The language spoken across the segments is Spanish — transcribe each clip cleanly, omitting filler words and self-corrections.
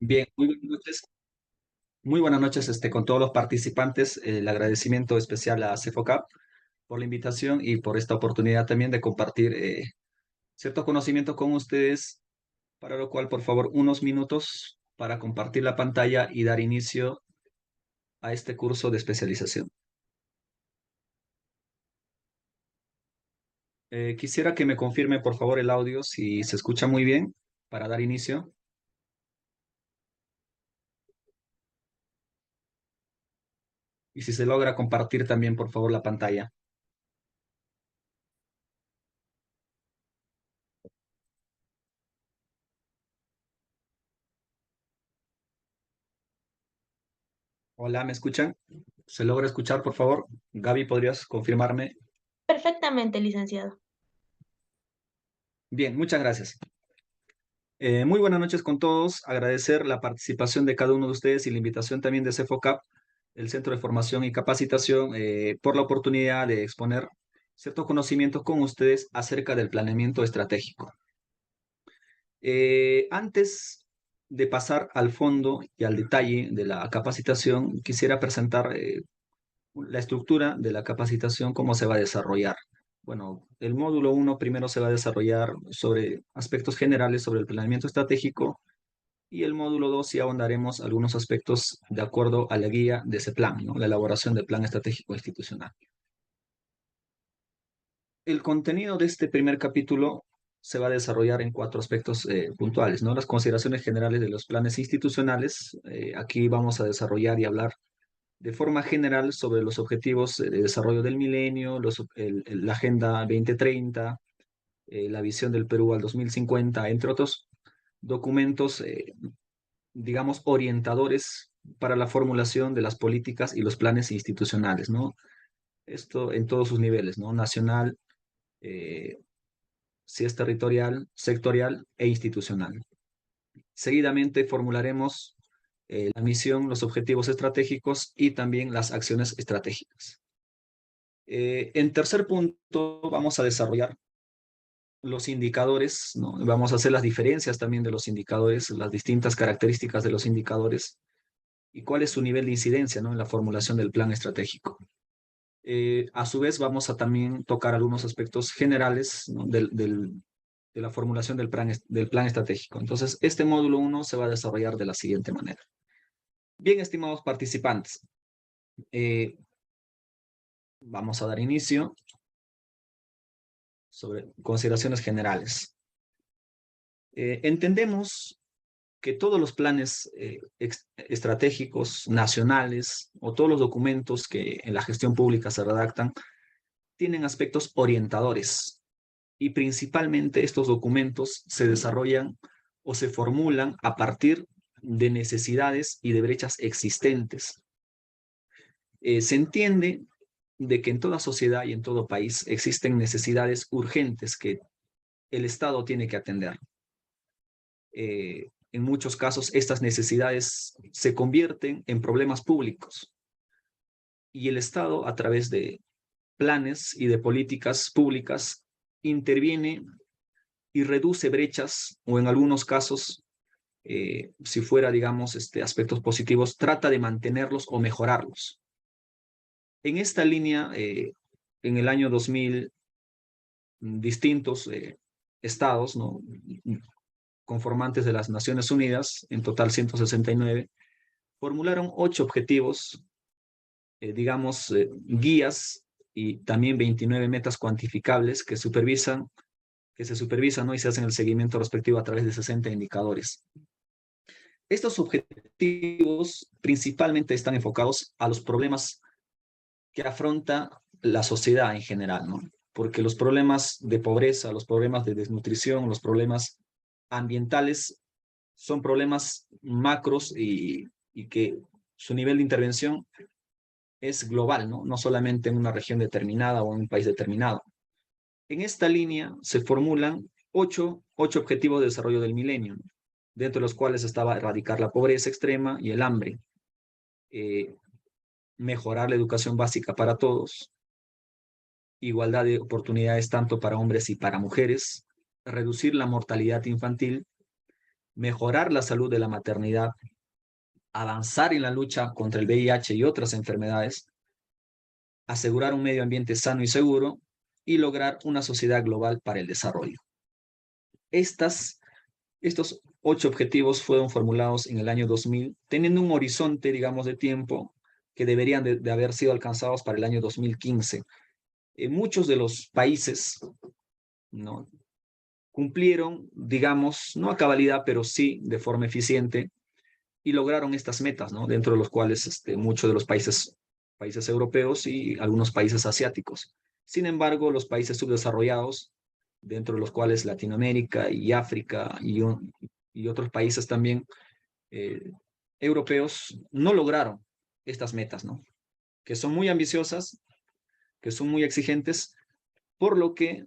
Bien, muy buenas noches. Muy buenas noches con todos los participantes. El agradecimiento especial a CEFOCAP por la invitación y por esta oportunidad también de compartir cierto conocimiento con ustedes, para lo cual, por favor, unos minutos para compartir la pantalla y dar inicio a este curso de especialización. Quisiera que me confirme, por favor, el audio si se escucha muy bien para dar inicio y si se logra compartir también, por favor, la pantalla. Hola, ¿me escuchan? ¿Se logra escuchar, por favor? Gaby, ¿podrías confirmarme? Perfectamente, licenciado. Bien, muchas gracias. Muy buenas noches con todos. Agradecer la participación de cada uno de ustedes y la invitación también de CEFOCAP, el Centro de Formación y Capacitación, por la oportunidad de exponer ciertos conocimientos con ustedes acerca del planeamiento estratégico. Antes de pasar al fondo y al detalle de la capacitación, quisiera presentar la estructura de la capacitación, cómo se va a desarrollar. Bueno, el módulo 1 primero se va a desarrollar sobre aspectos generales sobre el planeamiento estratégico y el módulo 2 sí ahondaremos algunos aspectos de acuerdo a la guía de ese plan, ¿no? La elaboración del plan estratégico institucional. El contenido de este primer capítulo se va a desarrollar en cuatro aspectos puntuales, ¿no? Las consideraciones generales de los planes institucionales. Aquí vamos a desarrollar y hablar de forma general sobre los objetivos de desarrollo del milenio, la Agenda 2030, la visión del Perú al 2050, entre otros documentos, digamos, orientadores para la formulación de las políticas y los planes institucionales, ¿no? Esto en todos sus niveles, ¿no? Nacional, eh, si es territorial, sectorial e institucional. Seguidamente formularemos la misión, los objetivos estratégicos y también las acciones estratégicas. En tercer punto, vamos a desarrollar los indicadores, ¿no? Vamos a hacer las diferencias también de los indicadores, las distintas características de los indicadores y cuál es su nivel de incidencia, ¿no? En la formulación del plan estratégico. A su vez, vamos a también tocar algunos aspectos generales, ¿no? De la formulación del plan estratégico. Entonces, este módulo 1 se va a desarrollar de la siguiente manera. Bien, estimados participantes, eh, vamos a dar inicio sobre consideraciones generales. Entendemos que todos los planes estratégicos nacionales o todos los documentos que en la gestión pública se redactan tienen aspectos orientadores y principalmente estos documentos se desarrollan o se formulan a partir de necesidades y de brechas existentes. Se entiende de que en toda sociedad y en todo país existen necesidades urgentes que el Estado tiene que atender. En muchos casos estas necesidades se convierten en problemas públicos y el Estado, a través de planes y de políticas públicas, interviene y reduce brechas o en algunos casos, si fuera, digamos, aspectos positivos, trata de mantenerlos o mejorarlos. En esta línea, en el año 2000, distintos estados, ¿no? Conformantes de las Naciones Unidas, en total 169, formularon 8 objetivos, digamos, guías y también 29 metas cuantificables que se supervisan, ¿no? Y se hacen el seguimiento respectivo a través de 60 indicadores. Estos objetivos principalmente están enfocados a los problemas que afronta la sociedad en general, ¿no? Porque los problemas de pobreza, los problemas de desnutrición, los problemas ambientales son problemas macros y que su nivel de intervención es global, ¿no? No solamente en una región determinada o en un país determinado. En esta línea se formulan ocho objetivos de desarrollo del milenio, dentro de los cuales estaba erradicar la pobreza extrema y el hambre, eh, mejorar la educación básica para todos, igualdad de oportunidades tanto para hombres y para mujeres, reducir la mortalidad infantil mejorar la salud de la maternidad, avanzar en la lucha contra el VIH y otras enfermedades, asegurar un medio ambiente sano y seguro y lograr una sociedad global para el desarrollo. Estos 8 objetivos fueron formulados en el año 2000, teniendo un horizonte, digamos, de tiempo que deberían de haber sido alcanzados para el año 2015. Muchos de los países, ¿no?, cumplieron, digamos, no a cabalidad, pero sí de forma eficiente, y lograron estas metas, ¿no?, dentro de los cuales muchos de los países europeos y algunos países asiáticos. Sin embargo, los países subdesarrollados, dentro de los cuales Latinoamérica y África y otros países también europeos, no lograron estas metas, ¿no?, que son muy ambiciosas, que son muy exigentes, por lo que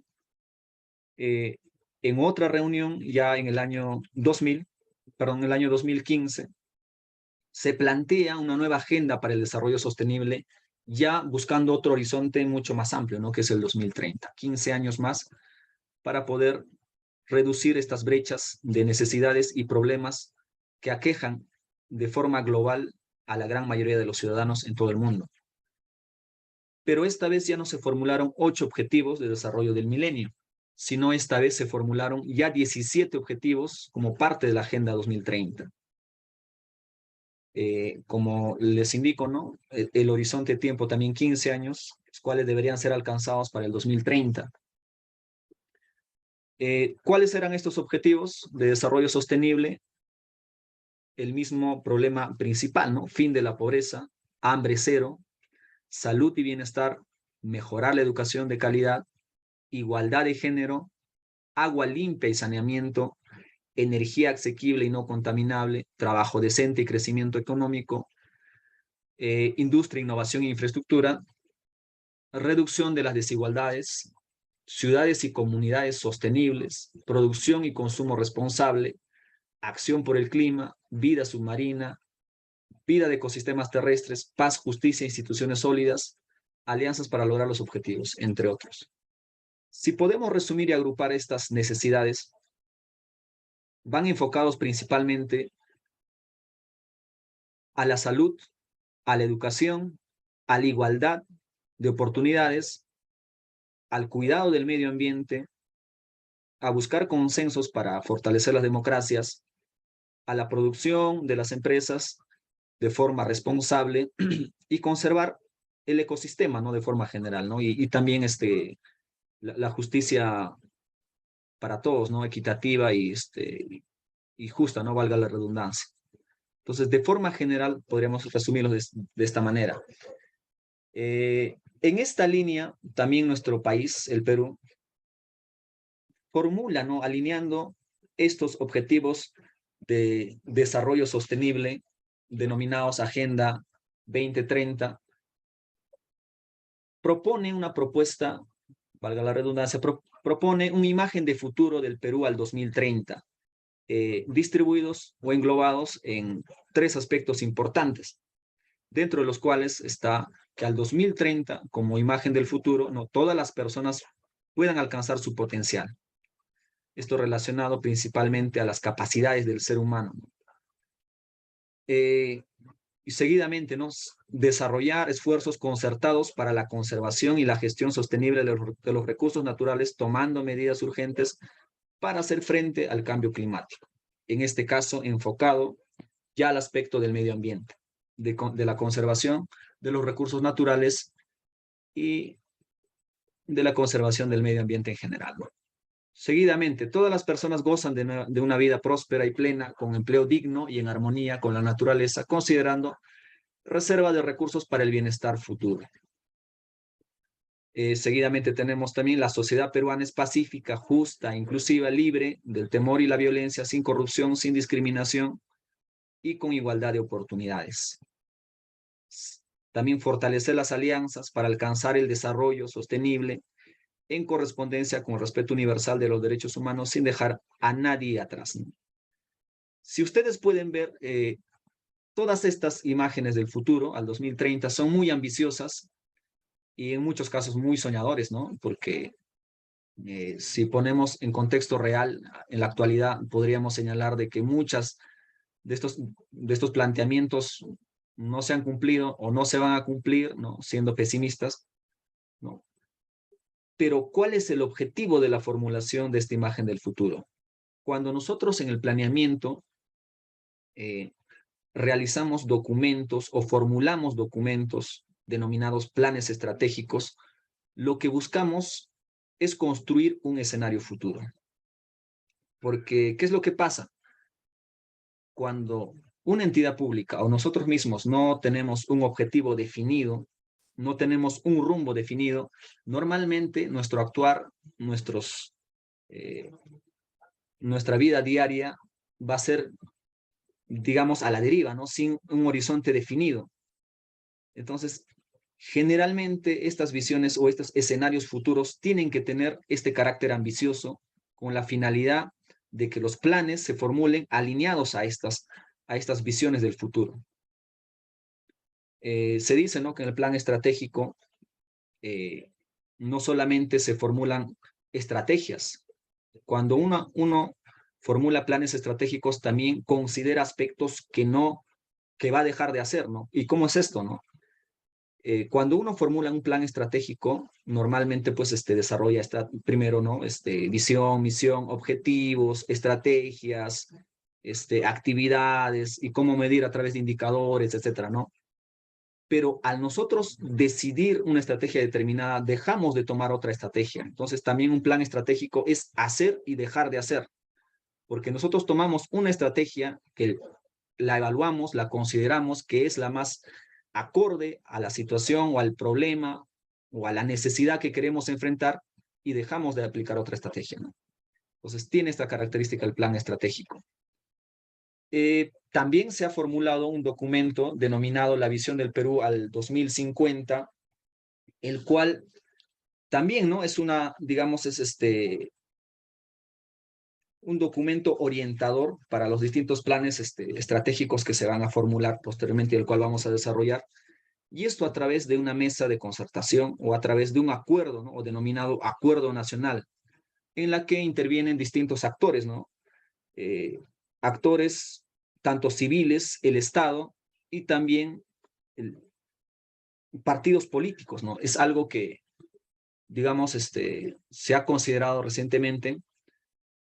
en otra reunión, ya en el año 2015, se plantea una nueva agenda para el desarrollo sostenible, ya buscando otro horizonte mucho más amplio, ¿no?, que es el 2030, 15 años más, para poder reducir estas brechas de necesidades y problemas que aquejan de forma global a la gran mayoría de los ciudadanos en todo el mundo. Pero esta vez ya no se formularon 8 objetivos de desarrollo del milenio, sino esta vez se formularon ya 17 objetivos como parte de la Agenda 2030. Como les indico, ¿no?, el horizonte de tiempo también 15 años, los cuales deberían ser alcanzados para el 2030. ¿Cuáles eran estos objetivos de desarrollo sostenible? El mismo problema principal, ¿no?, fin de la pobreza, hambre cero, salud y bienestar, mejorar la educación de calidad, igualdad de género, agua limpia y saneamiento, energía asequible y no contaminable, trabajo decente y crecimiento económico, industria, innovación e infraestructura, reducción de las desigualdades, ciudades y comunidades sostenibles, producción y consumo responsable, acción por el clima, vida submarina, vida de ecosistemas terrestres, paz, justicia, instituciones sólidas, alianzas para lograr los objetivos, entre otros. Si podemos resumir y agrupar estas necesidades, van enfocados principalmente a la salud, a la educación, a la igualdad de oportunidades, al cuidado del medio ambiente, a buscar consensos para fortalecer las democracias, a la producción de las empresas de forma responsable y conservar el ecosistema, ¿no?, de forma general, ¿no? Y también la justicia para todos, ¿no?, equitativa y justa, no valga la redundancia. Entonces, de forma general, podríamos resumirlo de esta manera. En esta línea, también nuestro país, el Perú, formula, ¿no?, alineando estos objetivos de desarrollo sostenible, denominados Agenda 2030, propone una propuesta, valga la redundancia, propone una imagen de futuro del Perú al 2030, distribuidos o englobados en 3 aspectos importantes, dentro de los cuales está que al 2030, como imagen del futuro, no todas las personas puedan alcanzar su potencial. Esto relacionado principalmente a las capacidades del ser humano. Y seguidamente, ¿no?, desarrollar esfuerzos concertados para la conservación y la gestión sostenible de los recursos naturales, tomando medidas urgentes para hacer frente al cambio climático. En este caso, enfocado ya al aspecto del medio ambiente, de la conservación de los recursos naturales y de la conservación del medio ambiente en general, ¿no? Seguidamente, todas las personas gozan de una vida próspera y plena, con empleo digno y en armonía con la naturaleza, considerando reserva de recursos para el bienestar futuro. Seguidamente tenemos también la sociedad peruana es pacífica, justa, inclusiva, libre del temor y la violencia, sin corrupción, sin discriminación y con igualdad de oportunidades. También fortalecer las alianzas para alcanzar el desarrollo sostenible en correspondencia con el respeto universal de los derechos humanos sin dejar a nadie atrás, ¿no? Si ustedes pueden ver, todas estas imágenes del futuro al 2030 son muy ambiciosas y en muchos casos muy soñadores, ¿no? Porque Si ponemos en contexto real, en la actualidad podríamos señalar de que muchas de estos planteamientos no se han cumplido o no se van a cumplir, ¿no? Siendo pesimistas, ¿no? Pero ¿cuál es el objetivo de la formulación de esta imagen del futuro? Cuando nosotros en el planeamiento eh, realizamos documentos o formulamos documentos denominados planes estratégicos, lo que buscamos es construir un escenario futuro. Porque, ¿qué es lo que pasa? Cuando una entidad pública o nosotros mismos no tenemos un objetivo definido, no tenemos un rumbo definido, normalmente nuestro actuar, eh, nuestra vida diaria va a ser, digamos, a la deriva, ¿no? Sin un horizonte definido. Entonces, generalmente estas visiones o estos escenarios futuros tienen que tener este carácter ambicioso con la finalidad de que los planes se formulen alineados a estas visiones del futuro. Se dice, ¿no?, que en el plan estratégico no solamente se formulan estrategias. Cuando uno formula planes estratégicos, también considera aspectos que va a dejar de hacer, ¿no? ¿Y cómo es esto, no? Cuando uno formula un plan estratégico, normalmente pues desarrolla primero, ¿no? Visión, misión, objetivos, estrategias, actividades y cómo medir a través de indicadores, etcétera, ¿no? Pero al nosotros decidir una estrategia determinada, dejamos de tomar otra estrategia. Entonces también un plan estratégico es hacer y dejar de hacer, porque nosotros tomamos una estrategia que la evaluamos, la consideramos que es la más acorde a la situación o al problema o a la necesidad que queremos enfrentar y dejamos de aplicar otra estrategia, ¿no? Entonces tiene esta característica el plan estratégico. También se ha formulado un documento denominado La visión del Perú al 2050, el cual también, ¿no?, es digamos, es un documento orientador para los distintos planes estratégicos que se van a formular posteriormente y el cual vamos a desarrollar. Y esto a través de una mesa de concertación o a través de un acuerdo, ¿no?, o denominado acuerdo nacional, en la que intervienen distintos actores, ¿no? Actores tanto civiles, el Estado y también partidos políticos, ¿no? Es algo que, digamos, se ha considerado recientemente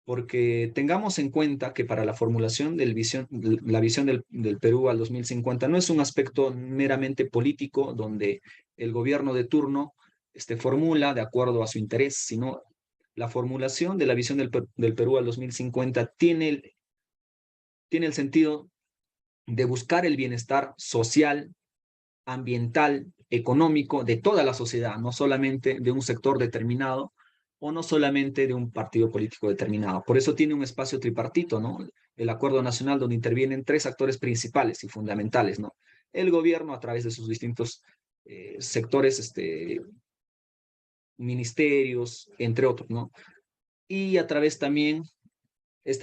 porque tengamos en cuenta que para la formulación la visión del Perú al 2050 no es un aspecto meramente político donde el gobierno de turno formula de acuerdo a su interés, sino la formulación de la visión del Perú al 2050 tiene el sentido de buscar el bienestar social, ambiental, económico de toda la sociedad, no solamente de un sector determinado o no solamente de un partido político determinado. Por eso tiene un espacio tripartito, ¿no? El Acuerdo Nacional, donde intervienen tres actores principales y fundamentales, ¿no? El gobierno a través de sus distintos sectores, ministerios, entre otros, ¿no? Y a través también,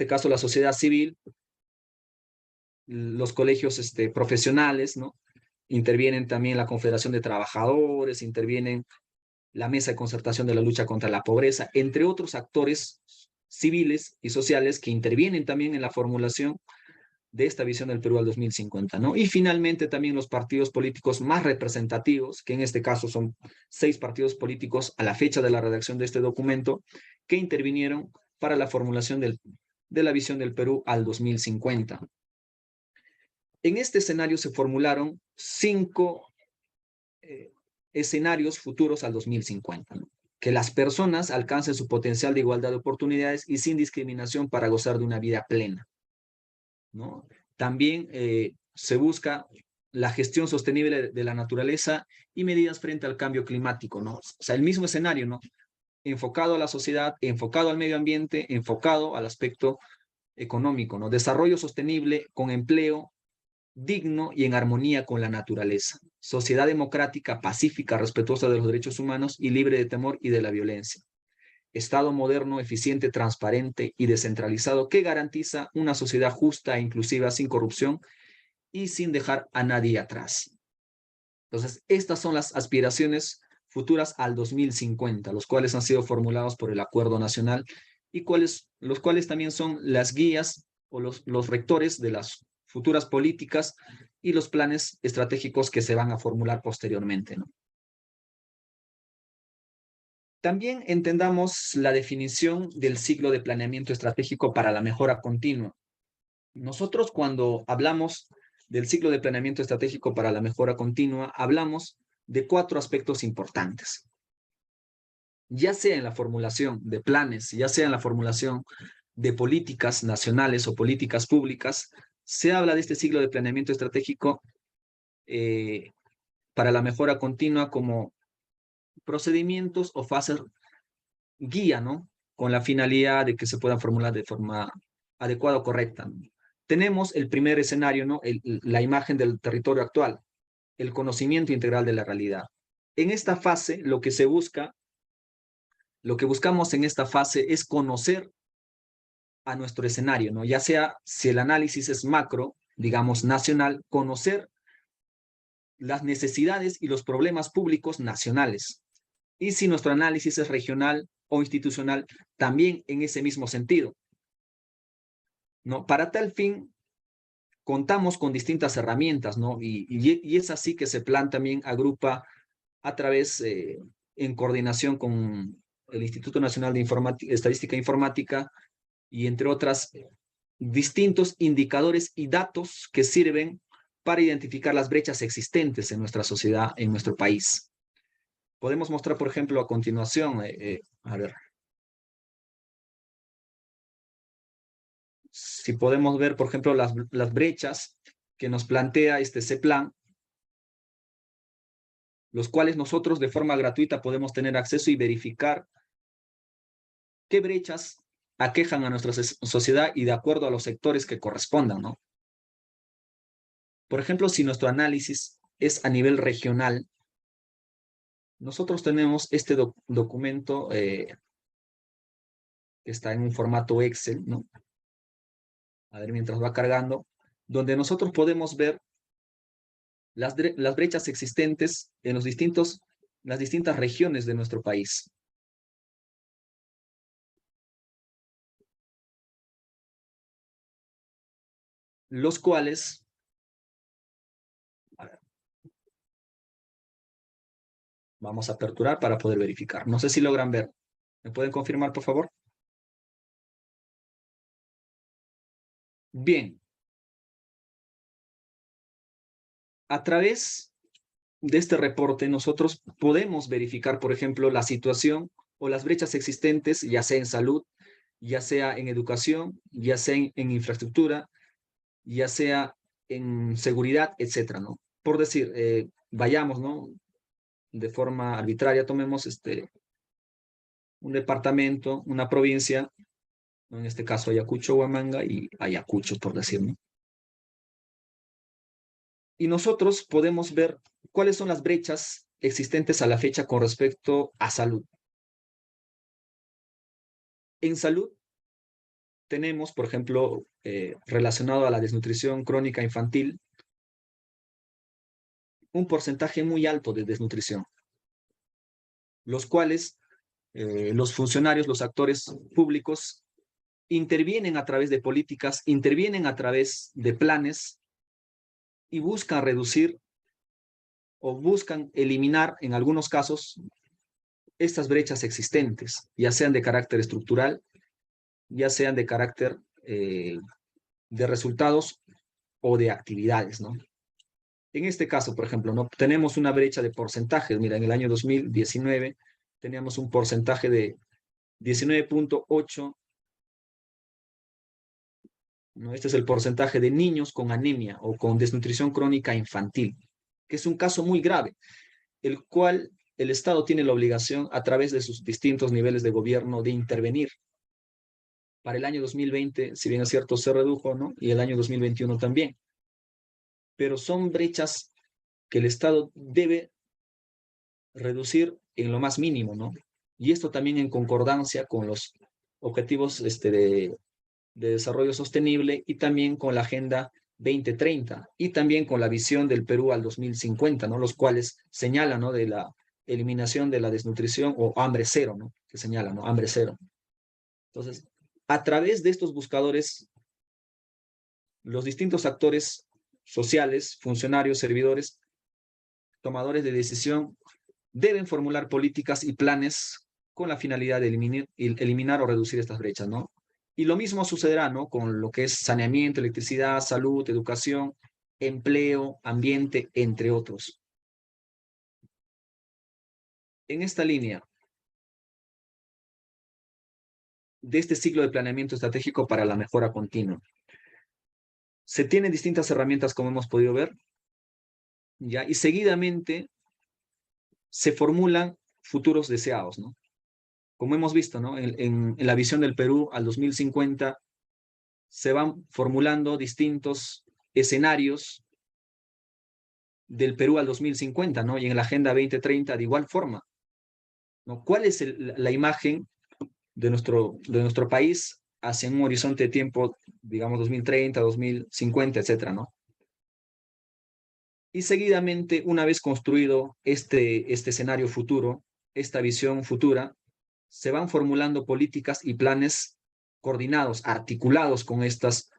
caso, la sociedad civil, los colegios profesionales, ¿no? Intervienen también la Confederación de Trabajadores, intervienen la Mesa de Concertación de la Lucha contra la Pobreza, entre otros actores civiles y sociales que intervienen también en la formulación de esta visión del Perú al 2050, ¿no? Y finalmente también los partidos políticos más representativos, que en este caso son 6 partidos políticos a la fecha de la redacción de este documento, que intervinieron para la formulación de la visión del Perú al 2050. En este escenario se formularon 5 escenarios futuros al 2050, ¿no? Que las personas alcancen su potencial de igualdad de oportunidades y sin discriminación para gozar de una vida plena, ¿no? También se busca la gestión sostenible de la naturaleza y medidas frente al cambio climático, ¿no? O sea, el mismo escenario, ¿no? Enfocado a la sociedad, enfocado al medio ambiente, enfocado al aspecto económico, ¿no? Desarrollo sostenible con empleo digno y en armonía con la naturaleza. Sociedad democrática, pacífica, respetuosa de los derechos humanos y libre de temor y de la violencia. Estado moderno, eficiente, transparente y descentralizado que garantiza una sociedad justa e inclusiva sin corrupción y sin dejar a nadie atrás. Entonces, estas son las aspiraciones futuras al 2050, los cuales han sido formulados por el Acuerdo Nacional y los cuales también son las guías o los rectores de las futuras políticas y los planes estratégicos que se van a formular posteriormente, ¿no? También entendamos la definición del ciclo de planeamiento estratégico para la mejora continua. Nosotros cuando hablamos del ciclo de planeamiento estratégico para la mejora continua, hablamos de 4 aspectos importantes. Ya sea en la formulación de planes, ya sea en la formulación de políticas nacionales o políticas públicas, se habla de este ciclo de planeamiento estratégico para la mejora continua como procedimientos o fases guía, ¿no? Con la finalidad de que se puedan formular de forma adecuada o correcta, ¿no? Tenemos el primer escenario, ¿no? La imagen del territorio actual, el conocimiento integral de la realidad. En esta fase, lo que buscamos en esta fase es conocer a nuestro escenario, ¿no? Ya sea si el análisis es macro, digamos nacional, conocer las necesidades y los problemas públicos nacionales. Y si nuestro análisis es regional o institucional, también en ese mismo sentido, ¿no? Para tal fin, contamos con distintas herramientas, ¿no? Y es así que CEPLAN también agrupa a través, en coordinación con el Instituto Nacional de Estadística e Informática, y entre otras, distintos indicadores y datos que sirven para identificar las brechas existentes en nuestra sociedad, en nuestro país. Podemos mostrar, por ejemplo, a continuación, a ver, si podemos ver, por ejemplo, las brechas que nos plantea este CEPLAN, los cuales nosotros de forma gratuita podemos tener acceso y verificar qué brechas aquejan a nuestra sociedad y de acuerdo a los sectores que correspondan, ¿no? Por ejemplo, si nuestro análisis es a nivel regional, nosotros tenemos este documento que está en un formato Excel, ¿no? A ver, mientras va cargando, donde nosotros podemos ver las brechas existentes en las distintas regiones de nuestro país. Los cuales, a ver, vamos a aperturar para poder verificar. No sé si logran ver. ¿Me pueden confirmar, por favor? Bien. A través de este reporte, nosotros podemos verificar, por ejemplo, la situación o las brechas existentes, ya sea en salud, ya sea en educación, ya sea en infraestructura, ya sea en seguridad, etcétera, ¿no? Por decir, vayamos, ¿no? De forma arbitraria, tomemos un departamento, una provincia, ¿no? En este caso Ayacucho, Huamanga y Ayacucho, por decir, ¿no? Y nosotros podemos ver cuáles son las brechas existentes a la fecha con respecto a salud. En salud tenemos, por ejemplo, relacionado a la desnutrición crónica infantil, un porcentaje muy alto de desnutrición, los cuales los funcionarios, los actores públicos, intervienen a través de políticas, intervienen a través de planes y buscan reducir o buscan eliminar, en algunos casos, estas brechas existentes, ya sean de carácter estructural, ya sean de carácter de resultados o de actividades, ¿no? En este caso, por ejemplo, ¿no? Tenemos una brecha de porcentajes. Mira, en el año 2019 teníamos un porcentaje de 19.8, ¿no? Este es el porcentaje de niños con anemia o con desnutrición crónica infantil, que es un caso muy grave, el cual el Estado tiene la obligación, a través de sus distintos niveles de gobierno, de intervenir. Para el año 2020, si bien es cierto, se redujo, ¿no? Y el año 2021 también. Pero son brechas que el Estado debe reducir en lo más mínimo, ¿no? Y esto también en concordancia con los objetivos de desarrollo sostenible y también con la Agenda 2030 y también con la visión del Perú al 2050, ¿no? Los cuales señalan, ¿no? De la eliminación de la desnutrición o hambre cero, ¿no? Que señala, ¿no? Hambre cero. Entonces, a través de estos buscadores, los distintos actores sociales, funcionarios, servidores, tomadores de decisión, deben formular políticas y planes con la finalidad de eliminar o reducir estas brechas, ¿no? Y lo mismo sucederá, ¿no? Con lo que es saneamiento, electricidad, salud, educación, empleo, ambiente, entre otros. En esta línea de este ciclo de planeamiento estratégico para la mejora continua, se tienen distintas herramientas, como hemos podido ver, ¿ya? Y seguidamente se formulan futuros deseados, ¿no? Como hemos visto, ¿no? En la visión del Perú al 2050 se van formulando distintos escenarios del Perú al 2050, ¿no? Y en la Agenda 2030 de igual forma, ¿no? ¿Cuál es la imagen de nuestro país hacia un horizonte de tiempo, digamos, 2030, 2050, etcétera, ¿no? Y seguidamente, una vez construido este escenario futuro, esta visión futura, se van formulando políticas y planes coordinados, articulados con estos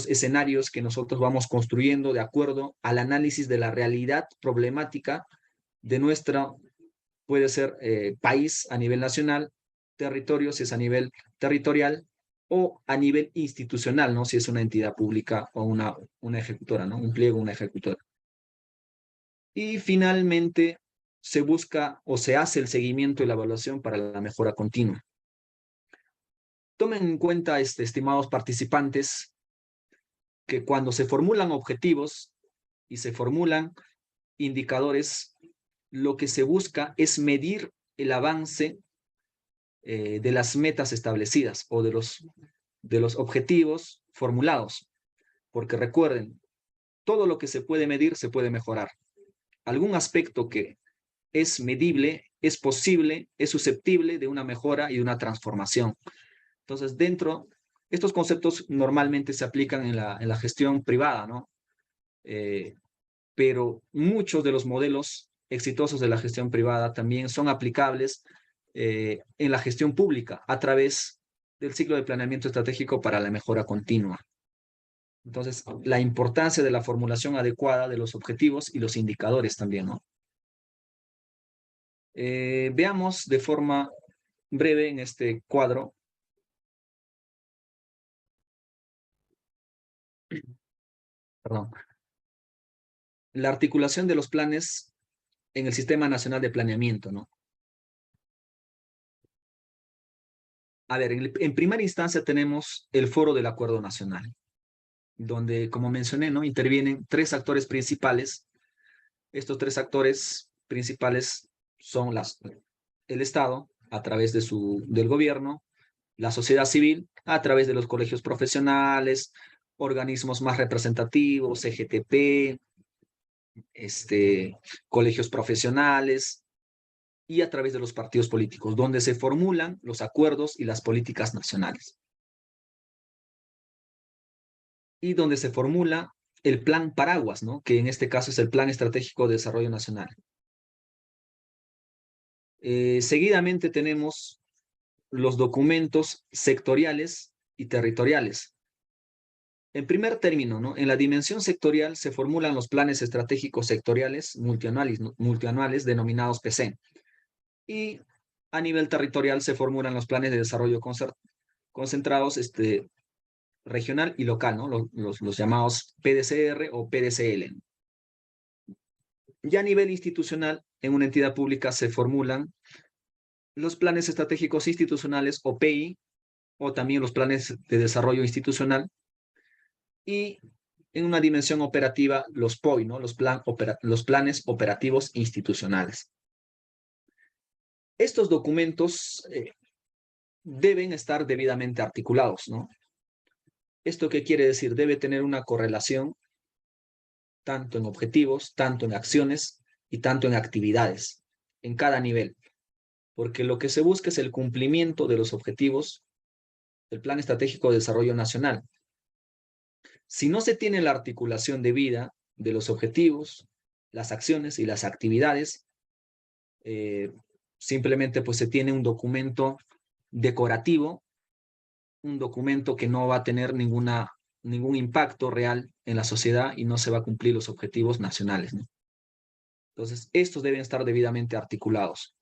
escenarios que nosotros vamos construyendo de acuerdo al análisis de la realidad problemática de nuestro, puede ser país a nivel nacional, territorio si es a nivel territorial, o a nivel institucional, ¿no? Si es una entidad pública o una ejecutora, ¿no? Un pliego, una ejecutora. Y finalmente se busca o se hace el seguimiento y la evaluación para la mejora continua. Tomen en cuenta, estimados participantes, que cuando se formulan objetivos y se formulan indicadores, lo que se busca es medir el avance de las metas establecidas o de los objetivos formulados. Porque recuerden, todo lo que se puede medir se puede mejorar. Algún aspecto que es medible, es posible, es susceptible de una mejora y de una transformación. Entonces, estos conceptos normalmente se aplican en la gestión privada, ¿no? Pero muchos de los modelos exitosos de la gestión privada también son aplicables en la gestión pública a través del ciclo de planeamiento estratégico para la mejora continua. Entonces, la importancia de la formulación adecuada de los objetivos y los indicadores también, ¿no? Veamos de forma breve en este cuadro. Perdón. La articulación de los planes en el Sistema Nacional de Planeamiento, ¿no? A ver, en primera instancia tenemos el Foro del Acuerdo Nacional, donde, como mencioné, ¿no? Intervienen tres actores principales. Estos tres actores principales son el Estado, a través del gobierno, la sociedad civil, a través de los colegios profesionales, organismos más representativos, CGTP, colegios profesionales, y a través de los partidos políticos, donde se formulan los acuerdos y las políticas nacionales. Y donde se formula el plan paraguas, ¿no? Que en este caso es el Plan Estratégico de Desarrollo Nacional. Seguidamente tenemos los documentos sectoriales y territoriales. En primer término, ¿no? En la dimensión sectorial se formulan los planes estratégicos sectoriales multianuales denominados PC. Y a nivel territorial se formulan los planes de desarrollo concentrados regional y local, ¿no? Los llamados PDCR o PDCL. Ya a nivel institucional, en una entidad pública se formulan los planes estratégicos institucionales o PI, o también los planes de desarrollo institucional, y en una dimensión operativa los POI, ¿no? Los planes operativos institucionales. Estos documentos deben estar debidamente articulados, ¿no? ¿Esto qué quiere decir? Debe tener una correlación tanto en objetivos, tanto en acciones y tanto en actividades, en cada nivel. Porque lo que se busca es el cumplimiento de los objetivos del Plan Estratégico de Desarrollo Nacional. Si no se tiene la articulación debida de los objetivos, las acciones y las actividades, simplemente pues se tiene un documento decorativo, un documento que no va a tener ningún impacto real en la sociedad y no se va a cumplir los objetivos nacionales, ¿no? Entonces, estos deben estar debidamente articulados.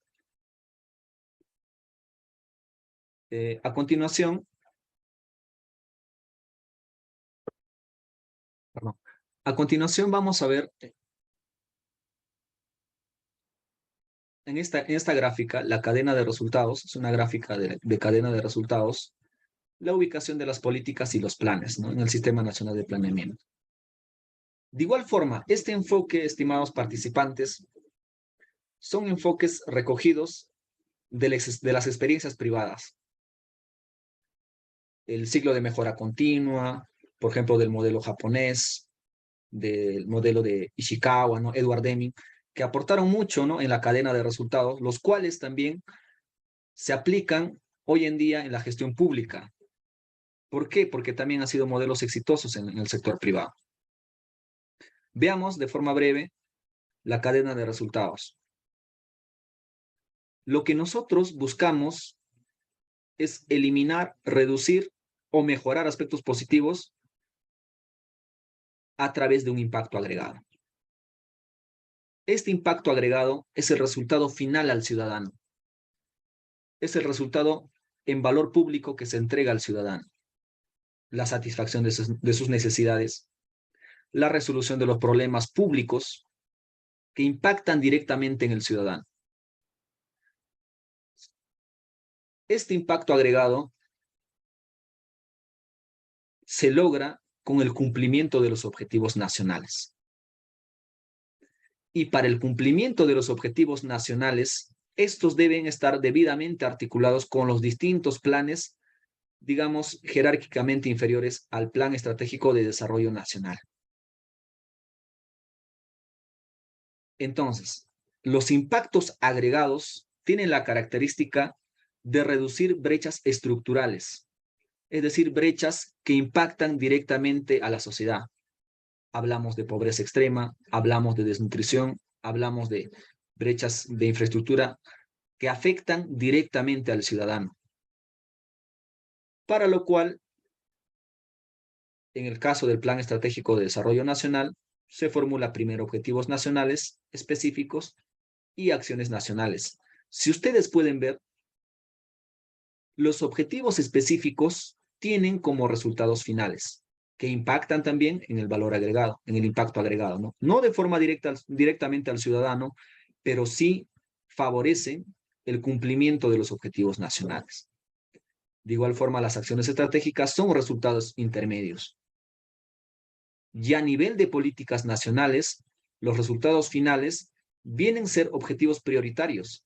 A continuación, perdón, a continuación vamos a ver en esta gráfica, la cadena de resultados, es una gráfica de cadena de resultados, la ubicación de las políticas y los planes, ¿no?, en el Sistema Nacional de Planeamiento. De igual forma, este enfoque, estimados participantes, son enfoques recogidos de las experiencias privadas. El ciclo de mejora continua, por ejemplo, del modelo japonés, del modelo de Ishikawa, ¿no?, Edward Deming, que aportaron mucho, ¿no?, en la cadena de resultados, los cuales también se aplican hoy en día en la gestión pública. ¿Por qué? Porque también han sido modelos exitosos en el sector privado. Veamos de forma breve la cadena de resultados. Lo que nosotros buscamos es eliminar, reducir o mejorar aspectos positivos a través de un impacto agregado. Este impacto agregado es el resultado final al ciudadano. Es el resultado en valor público que se entrega al ciudadano. La satisfacción de sus necesidades, la resolución de los problemas públicos que impactan directamente en el ciudadano. Este impacto agregado se logra con el cumplimiento de los objetivos nacionales. Y para el cumplimiento de los objetivos nacionales, estos deben estar debidamente articulados con los distintos planes, digamos, jerárquicamente inferiores al Plan Estratégico de Desarrollo Nacional. Entonces, los impactos agregados tienen la característica de reducir brechas estructurales, es decir, brechas que impactan directamente a la sociedad. Hablamos de pobreza extrema, hablamos de desnutrición, hablamos de brechas de infraestructura que afectan directamente al ciudadano. Para lo cual, en el caso del Plan Estratégico de Desarrollo Nacional, se formula primero objetivos nacionales específicos y acciones nacionales. Si ustedes pueden ver, los objetivos específicos tienen como resultados finales, que impactan también en el valor agregado, en el impacto agregado, ¿no? No de forma directamente al ciudadano, pero sí favorecen el cumplimiento de los objetivos nacionales. De igual forma, las acciones estratégicas son resultados intermedios. Y a nivel de políticas nacionales, los resultados finales vienen a ser objetivos prioritarios.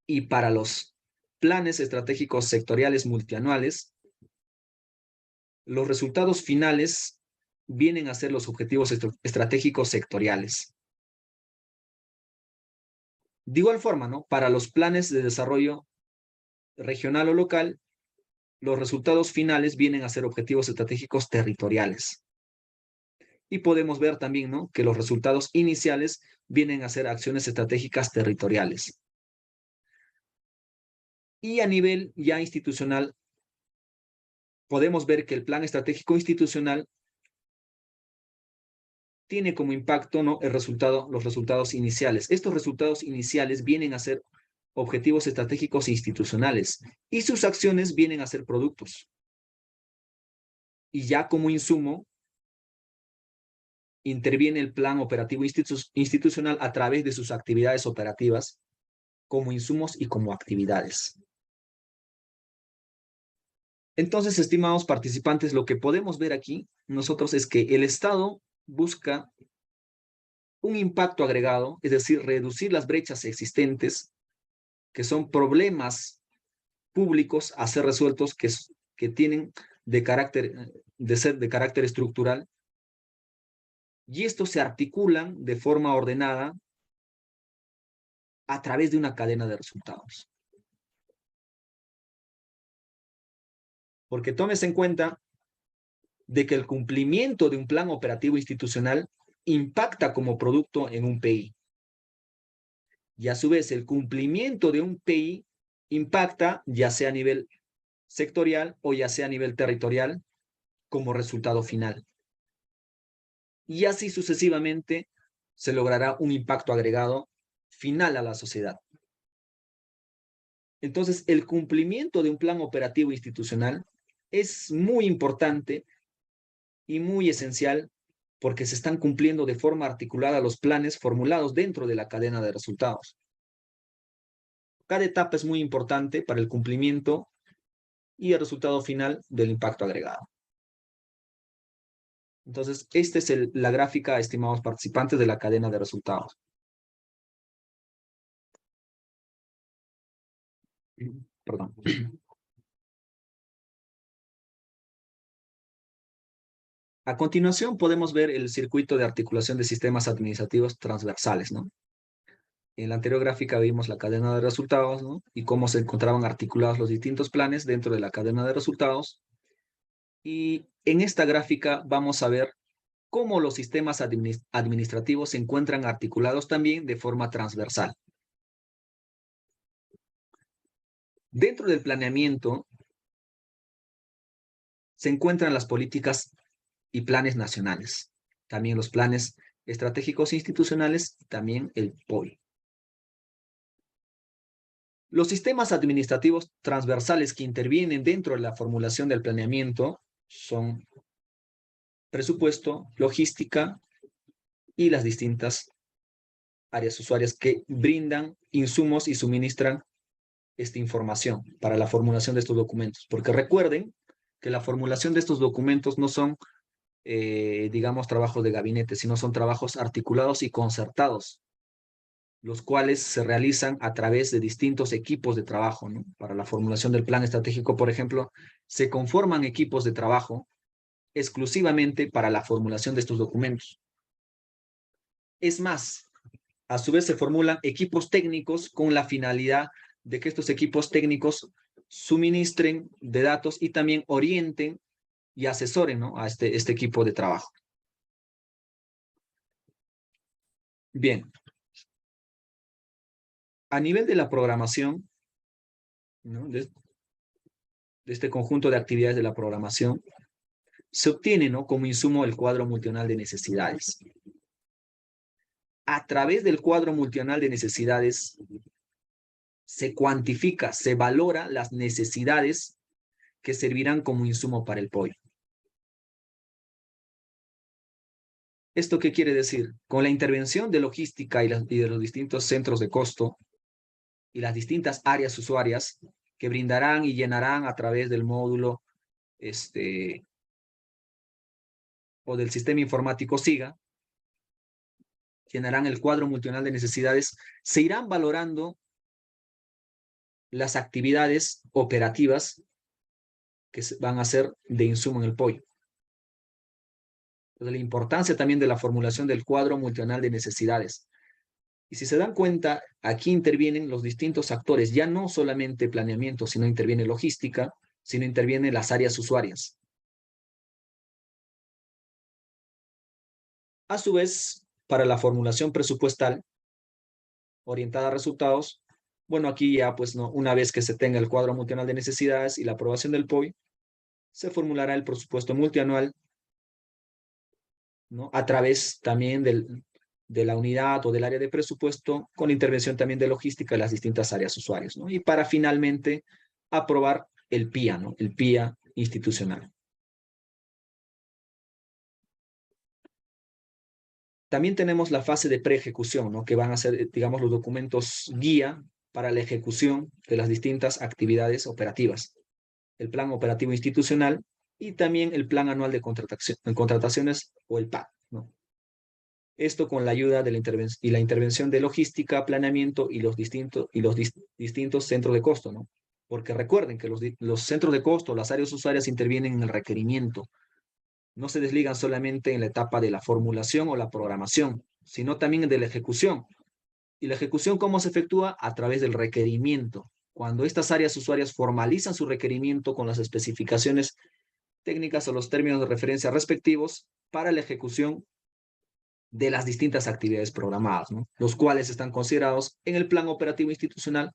Y para los planes estratégicos sectoriales multianuales, los resultados finales vienen a ser los objetivos estratégicos sectoriales. De igual forma, ¿no?, para los planes de desarrollo regional o local, los resultados finales vienen a ser objetivos estratégicos territoriales. Y podemos ver también, ¿no?, que los resultados iniciales vienen a ser acciones estratégicas territoriales. Y a nivel ya institucional, podemos ver que el plan estratégico institucional tiene como impacto, ¿no?, los resultados iniciales. Estos resultados iniciales vienen a ser objetivos estratégicos institucionales y sus acciones vienen a ser productos. Y ya como insumo, interviene el plan operativo institucional a través de sus actividades operativas como insumos y como actividades. Entonces, estimados participantes, lo que podemos ver aquí nosotros es que el Estado busca un impacto agregado, es decir, reducir las brechas existentes, que son problemas públicos a ser resueltos que tienen de ser de carácter estructural, y estos se articulan de forma ordenada a través de una cadena de resultados. Porque tómese en cuenta de que el cumplimiento de un plan operativo institucional impacta como producto en un PI. Y a su vez, el cumplimiento de un PI impacta ya sea a nivel sectorial o ya sea a nivel territorial como resultado final. Y así sucesivamente se logrará un impacto agregado final a la sociedad. Entonces, el cumplimiento de un plan operativo institucional es muy importante y muy esencial porque se están cumpliendo de forma articulada los planes formulados dentro de la cadena de resultados. Cada etapa es muy importante para el cumplimiento y el resultado final del impacto agregado. Entonces, esta es la gráfica, estimados participantes, de la cadena de resultados. Perdón. A continuación podemos ver el circuito de articulación de sistemas administrativos transversales, ¿no? En la anterior gráfica vimos la cadena de resultados, ¿no? Y cómo se encontraban articulados los distintos planes dentro de la cadena de resultados. Y en esta gráfica vamos a ver cómo los sistemas administrativos se encuentran articulados también de forma transversal. Dentro del planeamiento se encuentran las políticas y planes nacionales, también los planes estratégicos institucionales, también el POI. Los sistemas administrativos transversales que intervienen dentro de la formulación del planeamiento son presupuesto, logística y las distintas áreas usuarias que brindan insumos y suministran esta información para la formulación de estos documentos. Porque recuerden que la formulación de estos documentos no son, digamos, trabajos de gabinete, sino son trabajos articulados y concertados, los cuales se realizan a través de distintos equipos de trabajo, ¿no? Para la formulación del plan estratégico, por ejemplo, se conforman equipos de trabajo exclusivamente para la formulación de estos documentos. Es más, a su vez se formulan equipos técnicos con la finalidad de que estos equipos técnicos suministren de datos y también orienten y asesoren, ¿no? A este equipo de trabajo. Bien. A nivel de la programación, ¿no? de este conjunto de actividades de la programación, se obtiene, ¿no? Como insumo el cuadro multianual de necesidades. A través del cuadro multianual de necesidades se cuantifica, se valora las necesidades que servirán como insumo para el POI. ¿Esto qué quiere decir? Con la intervención de logística y de los distintos centros de costo y las distintas áreas usuarias que brindarán y llenarán a través del módulo o del sistema informático SIGA, llenarán el cuadro multianual de necesidades, se irán valorando las actividades operativas que van a ser de insumo en el POI. Entonces, la importancia también de la formulación del cuadro multianual de necesidades. Y si se dan cuenta, aquí intervienen los distintos actores, ya no solamente planeamiento, sino interviene logística, sino intervienen las áreas usuarias. A su vez, para la formulación presupuestal orientada a resultados, bueno, aquí ya pues no, una vez que se tenga el cuadro multianual de necesidades y la aprobación del POI, se formulará el presupuesto multianual, ¿no? A través también de la unidad o del área de presupuesto, con intervención también de logística de las distintas áreas usuarias, ¿no? Y para finalmente aprobar el PIA, ¿no? El PIA institucional. También tenemos la fase de preejecución, ¿no? Que van a ser, digamos, los documentos guía para la ejecución de las distintas actividades operativas. El plan operativo institucional y también el plan anual de contrataciones o el PAC, ¿no? Esto con la ayuda de la intervención de logística, planeamiento y los distintos centros de costo, ¿no? Porque recuerden que los centros de costo, las áreas usuarias intervienen en el requerimiento. No se desligan solamente en la etapa de la formulación o la programación, sino también de la ejecución. ¿Y la ejecución cómo se efectúa? A través del requerimiento. Cuando estas áreas usuarias formalizan su requerimiento con las especificaciones técnicas o los términos de referencia respectivos para la ejecución de las distintas actividades programadas, ¿no? Los cuales están considerados en el Plan Operativo Institucional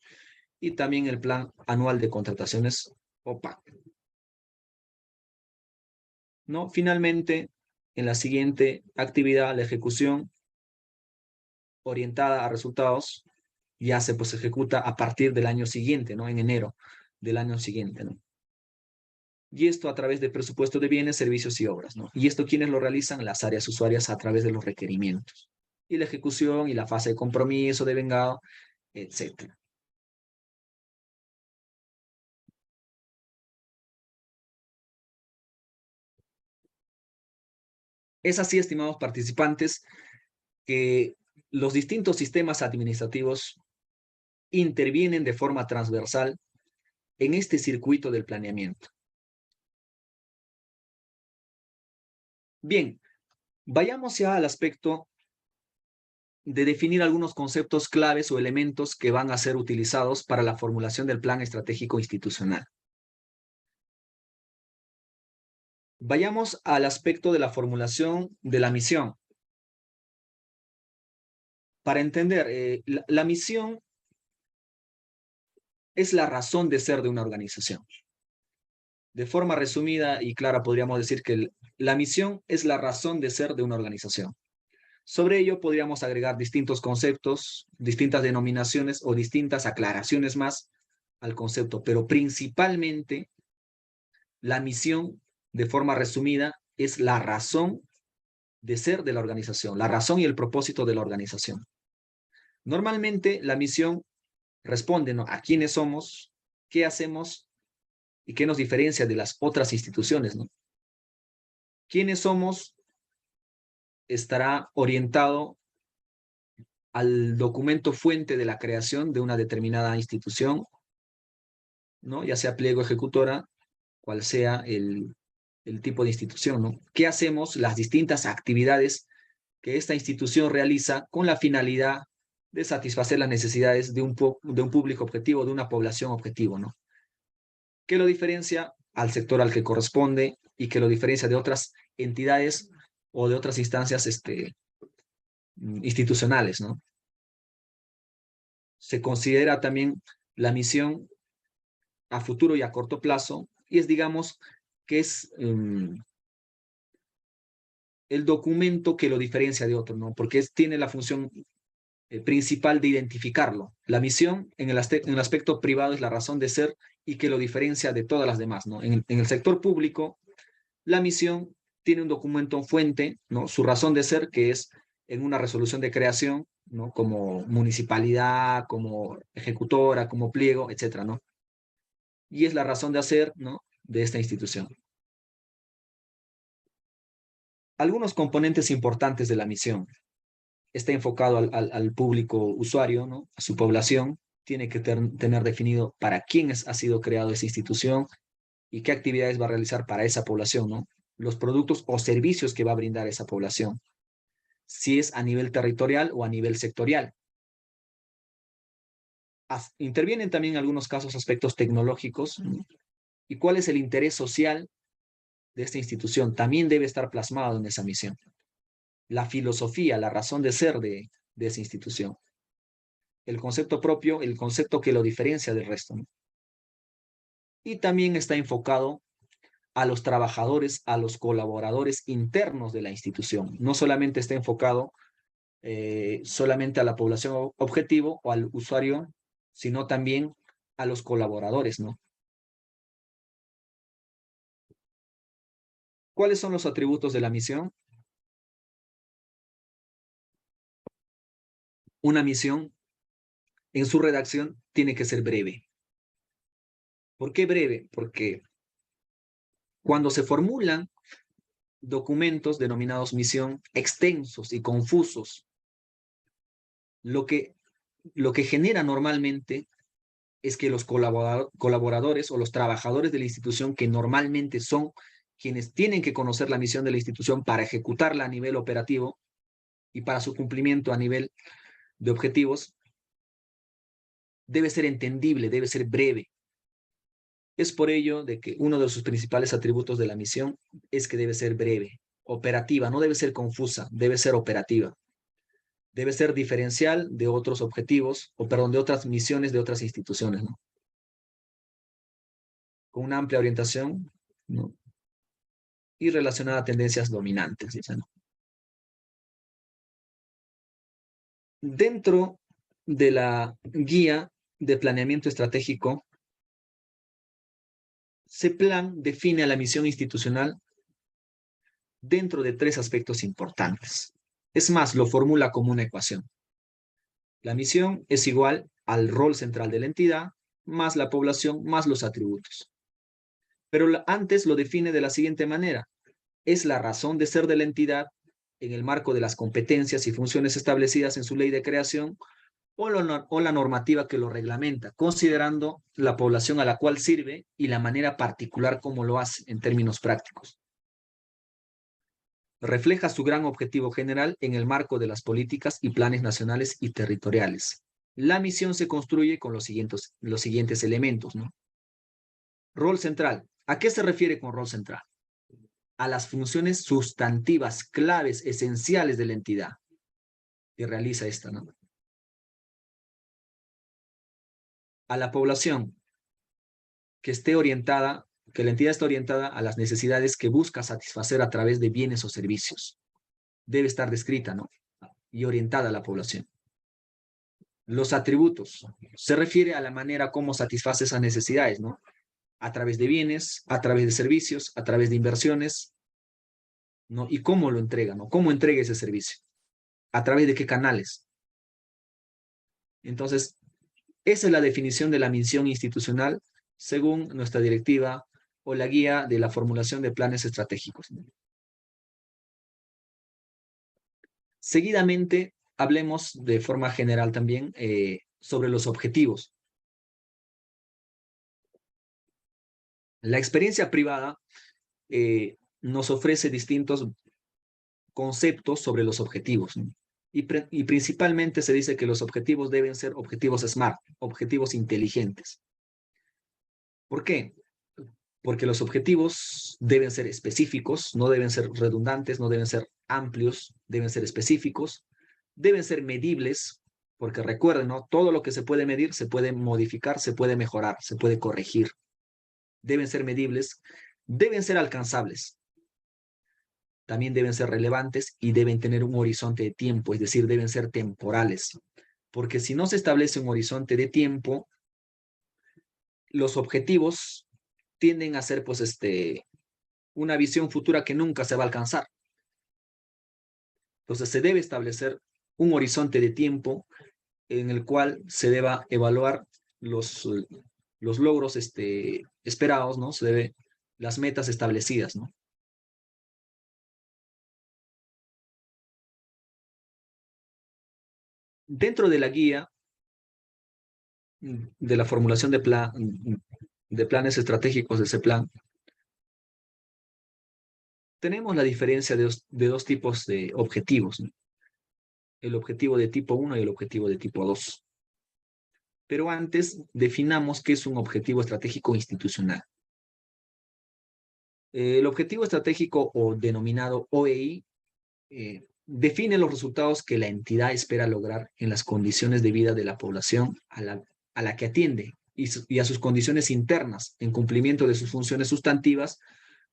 y también el Plan Anual de Contrataciones OPAC. ¿No? Finalmente, en la siguiente actividad, la ejecución orientada a resultados ya se ejecuta a partir del año siguiente, ¿no? En enero del año siguiente, ¿no? Y esto a través del presupuesto de bienes, servicios y obras, ¿no? Y esto, ¿quiénes lo realizan? Las áreas usuarias a través de los requerimientos. Y la ejecución y la fase de compromiso, de vengado, etc. Es así, estimados participantes, que los distintos sistemas administrativos intervienen de forma transversal en este circuito del planeamiento. Bien, vayamos ya al aspecto de definir algunos conceptos claves o elementos que van a ser utilizados para la formulación del plan estratégico institucional. Vayamos al aspecto de la formulación de la misión. Para entender, la misión es la razón de ser de una organización. De forma resumida y clara podríamos decir que la misión es la razón de ser de una organización. Sobre ello podríamos agregar distintos conceptos, distintas denominaciones o distintas aclaraciones más al concepto, pero principalmente la misión, de forma resumida, es la razón de ser de la organización, la razón y el propósito de la organización. Normalmente la misión responde, ¿no?, a quiénes somos, qué hacemos y qué nos diferencia de las otras instituciones, ¿no? Quiénes somos estará orientado al documento fuente de la creación de una determinada institución, ¿no? Ya sea pliego ejecutora, cual sea el tipo de institución, ¿no? ¿Qué hacemos? Las distintas actividades que esta institución realiza con la finalidad de satisfacer las necesidades de un público objetivo, de una población objetivo, ¿no? ¿Qué lo diferencia al sector al que corresponde y que lo diferencia de otras entidades o de otras instancias institucionales, ¿no? Se considera también la misión a futuro y a corto plazo y es, digamos, que es el documento que lo diferencia de otro, ¿no? Porque tiene la función principal de identificarlo. La misión en el aspecto privado es la razón de ser y que lo diferencia de todas las demás, ¿no? En el sector público, la misión tiene un documento fuente, ¿no? Su razón de ser, que es en una resolución de creación, ¿no? Como municipalidad, como ejecutora, como pliego, etcétera, ¿no? Y es la razón de hacer, ¿no?, de esta institución. Algunos componentes importantes de la misión. Está enfocado al público usuario, ¿no?, a su población. Tiene que tener definido para quién ha sido creado esa institución y qué actividades va a realizar para esa población, ¿no? Los productos o servicios que va a brindar esa población. Si es a nivel territorial o a nivel sectorial. Intervienen también en algunos casos aspectos tecnológicos, ¿no? ¿Y cuál es el interés social de esta institución? También debe estar plasmado en esa misión. La filosofía, la razón de ser de esa institución. El concepto propio, el concepto que lo diferencia del resto, ¿no? Y también está enfocado a los trabajadores, a los colaboradores internos de la institución. No solamente está enfocado solamente a la población objetivo o al usuario, sino también a los colaboradores, ¿no? ¿Cuáles son los atributos de la misión? Una misión, en su redacción, tiene que ser breve. ¿Por qué breve? Porque cuando se formulan documentos denominados misión extensos y confusos, lo que genera normalmente es que los colaboradores o los trabajadores de la institución, que normalmente son quienes tienen que conocer la misión de la institución para ejecutarla a nivel operativo y para su cumplimiento a nivel de objetivos, debe ser entendible, debe ser breve. Es por ello de que uno de sus principales atributos de la misión es que debe ser breve. operativa, no debe ser confusa, debe ser operativa. Debe ser diferencial de otros objetivos, o perdón, de otras misiones de otras instituciones, ¿no? Con una amplia orientación, ¿no? Y relacionada a tendencias dominantes, dicen, ¿no? Dentro de la guía de planeamiento estratégico, CEPLAN define a la misión institucional dentro de 3 aspectos importantes. Es más, lo formula como una ecuación. La misión es igual al rol central de la entidad, más la población, más los atributos. Pero antes lo define de la siguiente manera. Es la razón de ser de la entidad en el marco de las competencias y funciones establecidas en su ley de creación o la normativa que lo reglamenta, considerando la población a la cual sirve y la manera particular como lo hace en términos prácticos. Refleja su gran objetivo general en el marco de las políticas y planes nacionales y territoriales. La misión se construye con los siguientes elementos, ¿no? Rol central. ¿A qué se refiere con rol central? A las funciones sustantivas, claves, esenciales de la entidad que realiza esta, ¿no? A la población que esté orientada, que la entidad esté orientada a las necesidades que busca satisfacer a través de bienes o servicios. Debe estar descrita, ¿no? Y orientada a la población. Los atributos. Se refiere a la manera como satisface esas necesidades, ¿no? A través de bienes, a través de servicios, a través de inversiones, ¿no? Y cómo lo entrega, ¿no? ¿Cómo entrega ese servicio? ¿A través de qué canales? Entonces, esa es la definición de la misión institucional según nuestra directiva o la guía de la formulación de planes estratégicos. Seguidamente, hablemos de forma general también sobre los objetivos. La experiencia privada nos ofrece distintos conceptos sobre los objetivos, ¿no? Y principalmente se dice que los objetivos deben ser objetivos SMART, objetivos inteligentes. ¿Por qué? Porque los objetivos deben ser específicos, no deben ser redundantes, no deben ser amplios, deben ser específicos, deben ser medibles, porque recuerden, ¿no? Todo lo que se puede medir se puede modificar, se puede mejorar, se puede corregir. Deben ser medibles, deben ser alcanzables, también deben ser relevantes y deben tener un horizonte de tiempo, es decir, deben ser temporales. Porque si no se establece un horizonte de tiempo, los objetivos tienden a ser, pues, una visión futura que nunca se va a alcanzar. Entonces, se debe establecer un horizonte de tiempo en el cual se deba evaluar los logros esperados, ¿no? Se debe, las metas establecidas, ¿no? Dentro de la guía de la formulación de planes estratégicos de ese plan, tenemos la diferencia de dos tipos de objetivos, ¿no? El objetivo de tipo 1 y el objetivo de tipo 2. Pero antes definamos qué es un objetivo estratégico institucional. El objetivo estratégico o denominado OEI define los resultados que la entidad espera lograr en las condiciones de vida de la población a la que atiende y a sus condiciones internas en cumplimiento de sus funciones sustantivas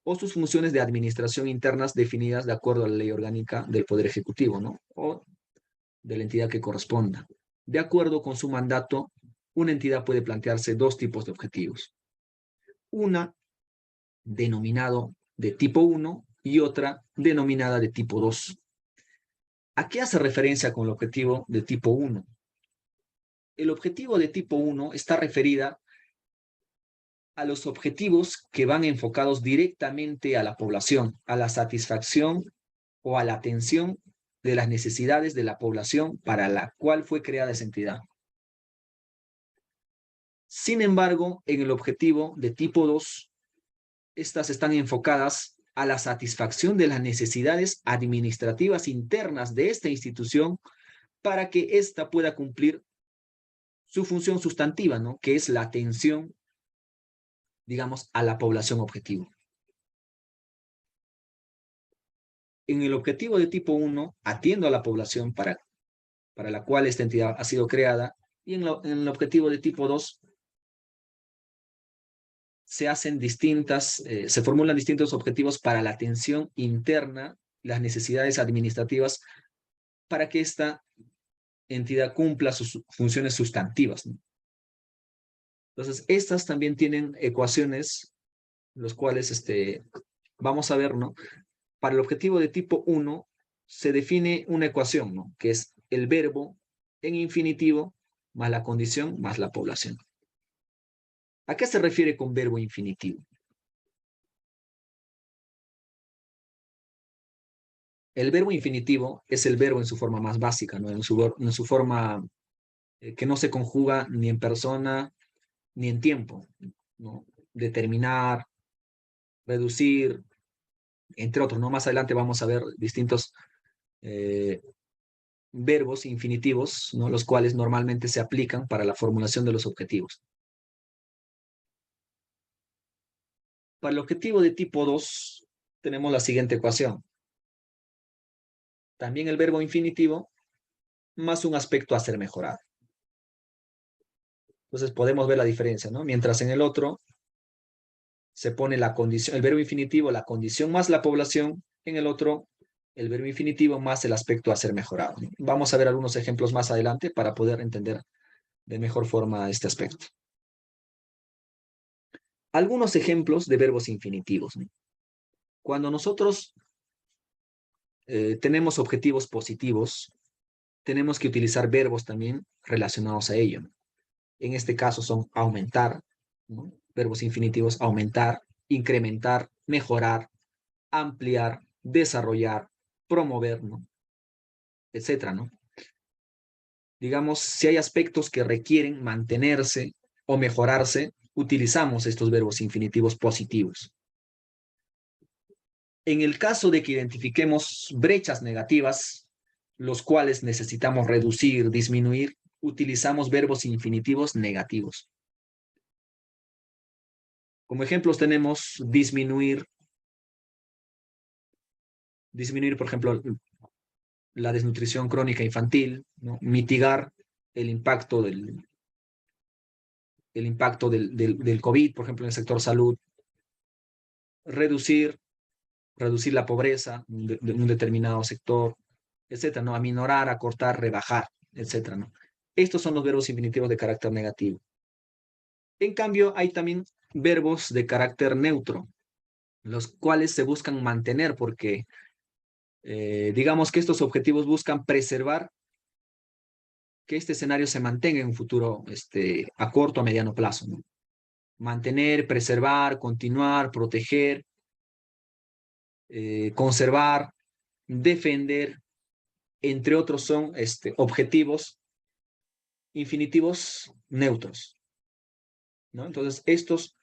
o sus funciones de administración internas definidas de acuerdo a la ley orgánica del Poder Ejecutivo, ¿no? O de la entidad que corresponda. De acuerdo con su mandato, una entidad puede plantearse dos tipos de objetivos. Una denominado de tipo 1 y otra denominada de tipo 2. ¿A qué hace referencia con el objetivo de tipo 1? El objetivo de tipo 1 está referida a los objetivos que van enfocados directamente a la población, a la satisfacción o a la atención de las necesidades de la población para la cual fue creada esa entidad. Sin embargo, en el objetivo de tipo 2, estas están enfocadas a la satisfacción de las necesidades administrativas internas de esta institución para que ésta pueda cumplir su función sustantiva, ¿no? Que es la atención, digamos, a la población objetivo. En el objetivo de tipo 1, atiendo a la población para la cual esta entidad ha sido creada, y en el objetivo de tipo 2 se formulan distintos objetivos para la atención interna, las necesidades administrativas, para que esta entidad cumpla sus funciones sustantivas, ¿no? Entonces, estas también tienen ecuaciones, los cuales vamos a ver, ¿no? Para el objetivo de tipo 1 se define una ecuación, ¿no? Que es el verbo en infinitivo más la condición más la población. ¿A qué se refiere con verbo infinitivo? El verbo infinitivo es el verbo en su forma más básica, ¿no? En su forma que no se conjuga ni en persona ni en tiempo, ¿no? Determinar, reducir, entre otros, ¿no? Más adelante vamos a ver distintos verbos infinitivos, ¿no? Los cuales normalmente se aplican para la formulación de los objetivos. Para el objetivo de tipo 2 tenemos la siguiente ecuación. También el verbo infinitivo más un aspecto a ser mejorado. Entonces podemos ver la diferencia, ¿no? Mientras en el otro se pone la condición, el verbo infinitivo, la condición más la población, en el otro el verbo infinitivo más el aspecto a ser mejorado. Vamos a ver algunos ejemplos más adelante para poder entender de mejor forma este aspecto. Algunos ejemplos de verbos infinitivos, ¿no? Cuando nosotros tenemos objetivos positivos, tenemos que utilizar verbos también relacionados a ello, ¿no? En este caso son aumentar, ¿no? Verbos infinitivos, aumentar, incrementar, mejorar, ampliar, desarrollar, promover, ¿no? Etcétera, ¿no? Digamos, si hay aspectos que requieren mantenerse o mejorarse, utilizamos estos verbos infinitivos positivos. En el caso de que identifiquemos brechas negativas, los cuales necesitamos reducir, disminuir, utilizamos verbos infinitivos negativos. Como ejemplos tenemos disminuir, por ejemplo, la desnutrición crónica infantil, ¿no? Mitigar el impacto del COVID, por ejemplo, en el sector salud, reducir la pobreza de un determinado sector, etcétera, ¿no? Aminorar, acortar, rebajar, etcétera, ¿no? Estos son los verbos infinitivos de carácter negativo. En cambio, hay también verbos de carácter neutro, los cuales se buscan mantener porque digamos que estos objetivos buscan preservar que este escenario se mantenga en un futuro a corto a mediano plazo, ¿no? Mantener, preservar, continuar, proteger, conservar, defender, entre otros son objetivos infinitivos neutros, ¿no? Entonces, estos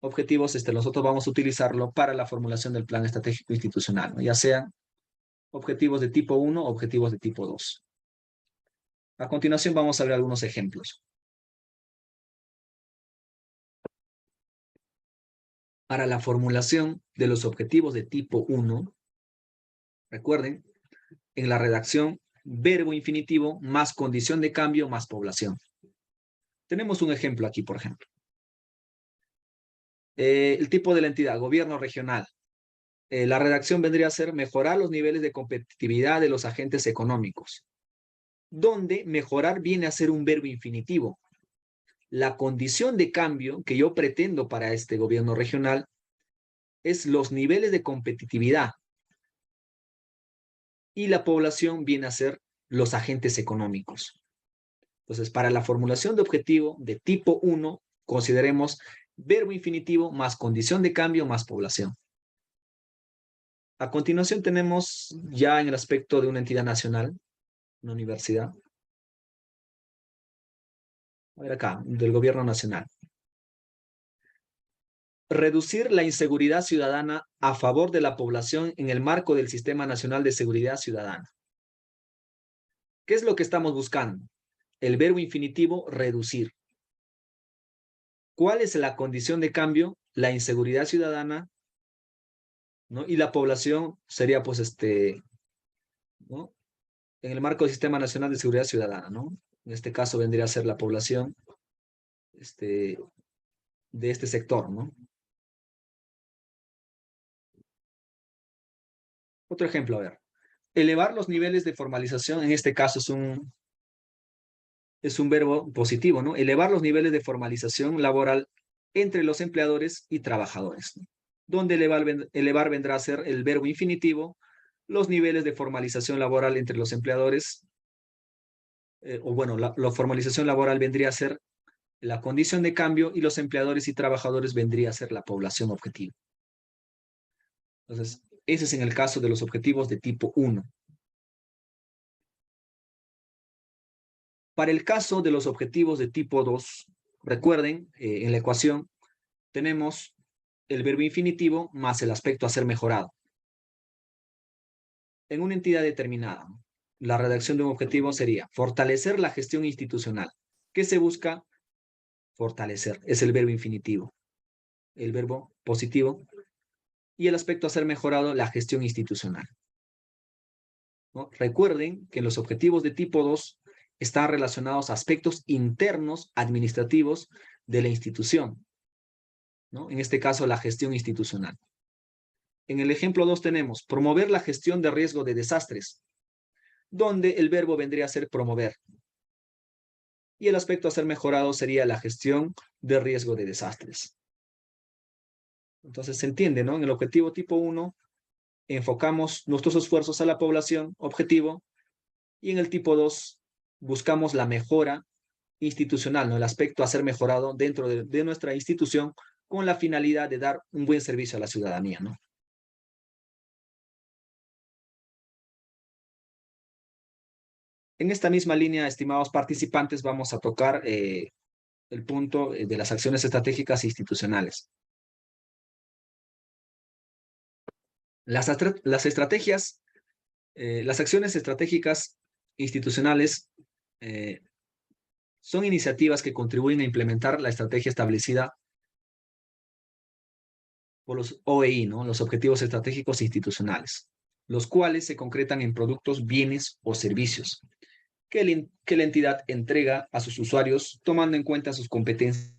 objetivos nosotros vamos a utilizarlo para la formulación del plan estratégico institucional, ¿no? Ya sean objetivos de tipo 1 o objetivos de tipo 2. A continuación vamos a ver algunos ejemplos. Para la formulación de los objetivos de tipo 1, recuerden, en la redacción, verbo infinitivo más condición de cambio más población. Tenemos un ejemplo aquí, por ejemplo. El tipo de la entidad, gobierno regional. La redacción vendría a ser mejorar los niveles de competitividad de los agentes económicos, donde mejorar viene a ser un verbo infinitivo. La condición de cambio que yo pretendo para este gobierno regional es los niveles de competitividad y la población viene a ser los agentes económicos. Entonces, para la formulación de objetivo de tipo 1, consideremos verbo infinitivo más condición de cambio más población. A continuación tenemos ya en el aspecto de una entidad nacional, una universidad. A ver acá, del gobierno nacional. Reducir la inseguridad ciudadana a favor de la población en el marco del Sistema Nacional de Seguridad Ciudadana. ¿Qué es lo que estamos buscando? El verbo infinitivo, reducir. ¿Cuál es la condición de cambio? La inseguridad ciudadana ¿no? Y la población sería, pues, ¿no? En el marco del Sistema Nacional de Seguridad Ciudadana, ¿no? En este caso vendría a ser la población, de este sector, ¿no? Otro ejemplo, a ver. Elevar los niveles de formalización, en este caso es un verbo positivo, ¿no? Elevar los niveles de formalización laboral entre los empleadores y trabajadores, ¿no? Donde elevar vendrá a ser el verbo infinitivo, los niveles de formalización laboral entre los empleadores, o bueno, la formalización laboral vendría a ser la condición de cambio y los empleadores y trabajadores vendría a ser la población objetivo. Entonces, ese es en el caso de los objetivos de tipo 1. Para el caso de los objetivos de tipo 2, recuerden, en la ecuación tenemos el verbo infinitivo más el aspecto a ser mejorado. En una entidad determinada, la redacción de un objetivo sería fortalecer la gestión institucional. ¿Qué se busca? Fortalecer. Es el verbo infinitivo. El verbo positivo. Y el aspecto a ser mejorado, la gestión institucional, ¿no? Recuerden que los objetivos de tipo 2 están relacionados a aspectos internos administrativos de la institución, ¿no? En este caso, la gestión institucional. En el ejemplo 2 tenemos promover la gestión de riesgo de desastres, donde el verbo vendría a ser promover. Y el aspecto a ser mejorado sería la gestión de riesgo de desastres. Entonces se entiende, ¿no? En el objetivo tipo 1 enfocamos nuestros esfuerzos a la población objetivo y en el tipo 2 buscamos la mejora institucional, ¿no? El aspecto a ser mejorado dentro de nuestra institución con la finalidad de dar un buen servicio a la ciudadanía, ¿no? En esta misma línea, estimados participantes, vamos a tocar el punto de las acciones estratégicas institucionales. Las estrategias, las acciones estratégicas institucionales son iniciativas que contribuyen a implementar la estrategia establecida por los OEI, ¿no? Los Objetivos Estratégicos Institucionales, los cuales se concretan en productos, bienes o servicios que la entidad entrega a sus usuarios tomando en cuenta sus competencias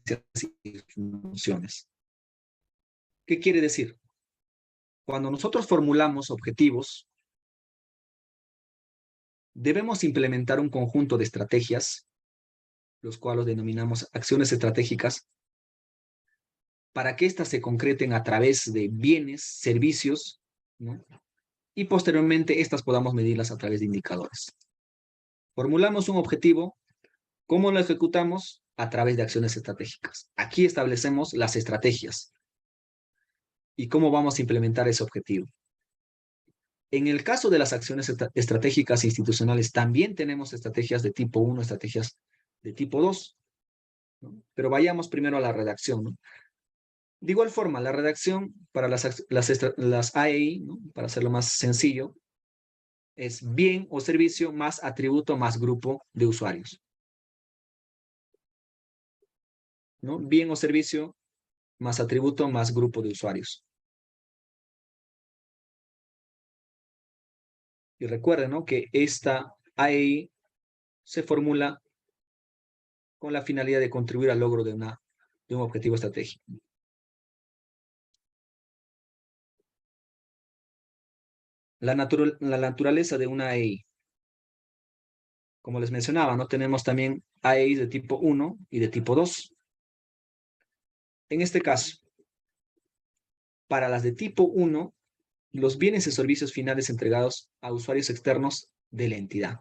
y funciones. ¿Qué quiere decir? Cuando nosotros formulamos objetivos, debemos implementar un conjunto de estrategias, los cuales denominamos acciones estratégicas, para que éstas se concreten a través de bienes, servicios, ¿no? Y posteriormente estas podamos medirlas a través de indicadores. Formulamos un objetivo, ¿cómo lo ejecutamos? A través de acciones estratégicas. Aquí establecemos las estrategias y cómo vamos a implementar ese objetivo. En el caso de las acciones estratégicas institucionales, también tenemos estrategias de tipo 1, estrategias de tipo 2, ¿no? Pero vayamos primero a la redacción, ¿no? De igual forma, la redacción para las AEI, ¿no? Para hacerlo más sencillo, es bien o servicio más atributo más grupo de usuarios, ¿no? Bien o servicio más atributo más grupo de usuarios. Y recuerden, ¿no? Que esta AEI se formula con la finalidad de contribuir al logro de un objetivo estratégico. La naturaleza de una AEI. Como les mencionaba, ¿no? Tenemos también AEI de tipo 1 y de tipo 2. En este caso, para las de tipo 1, los bienes y servicios finales entregados a usuarios externos de la entidad.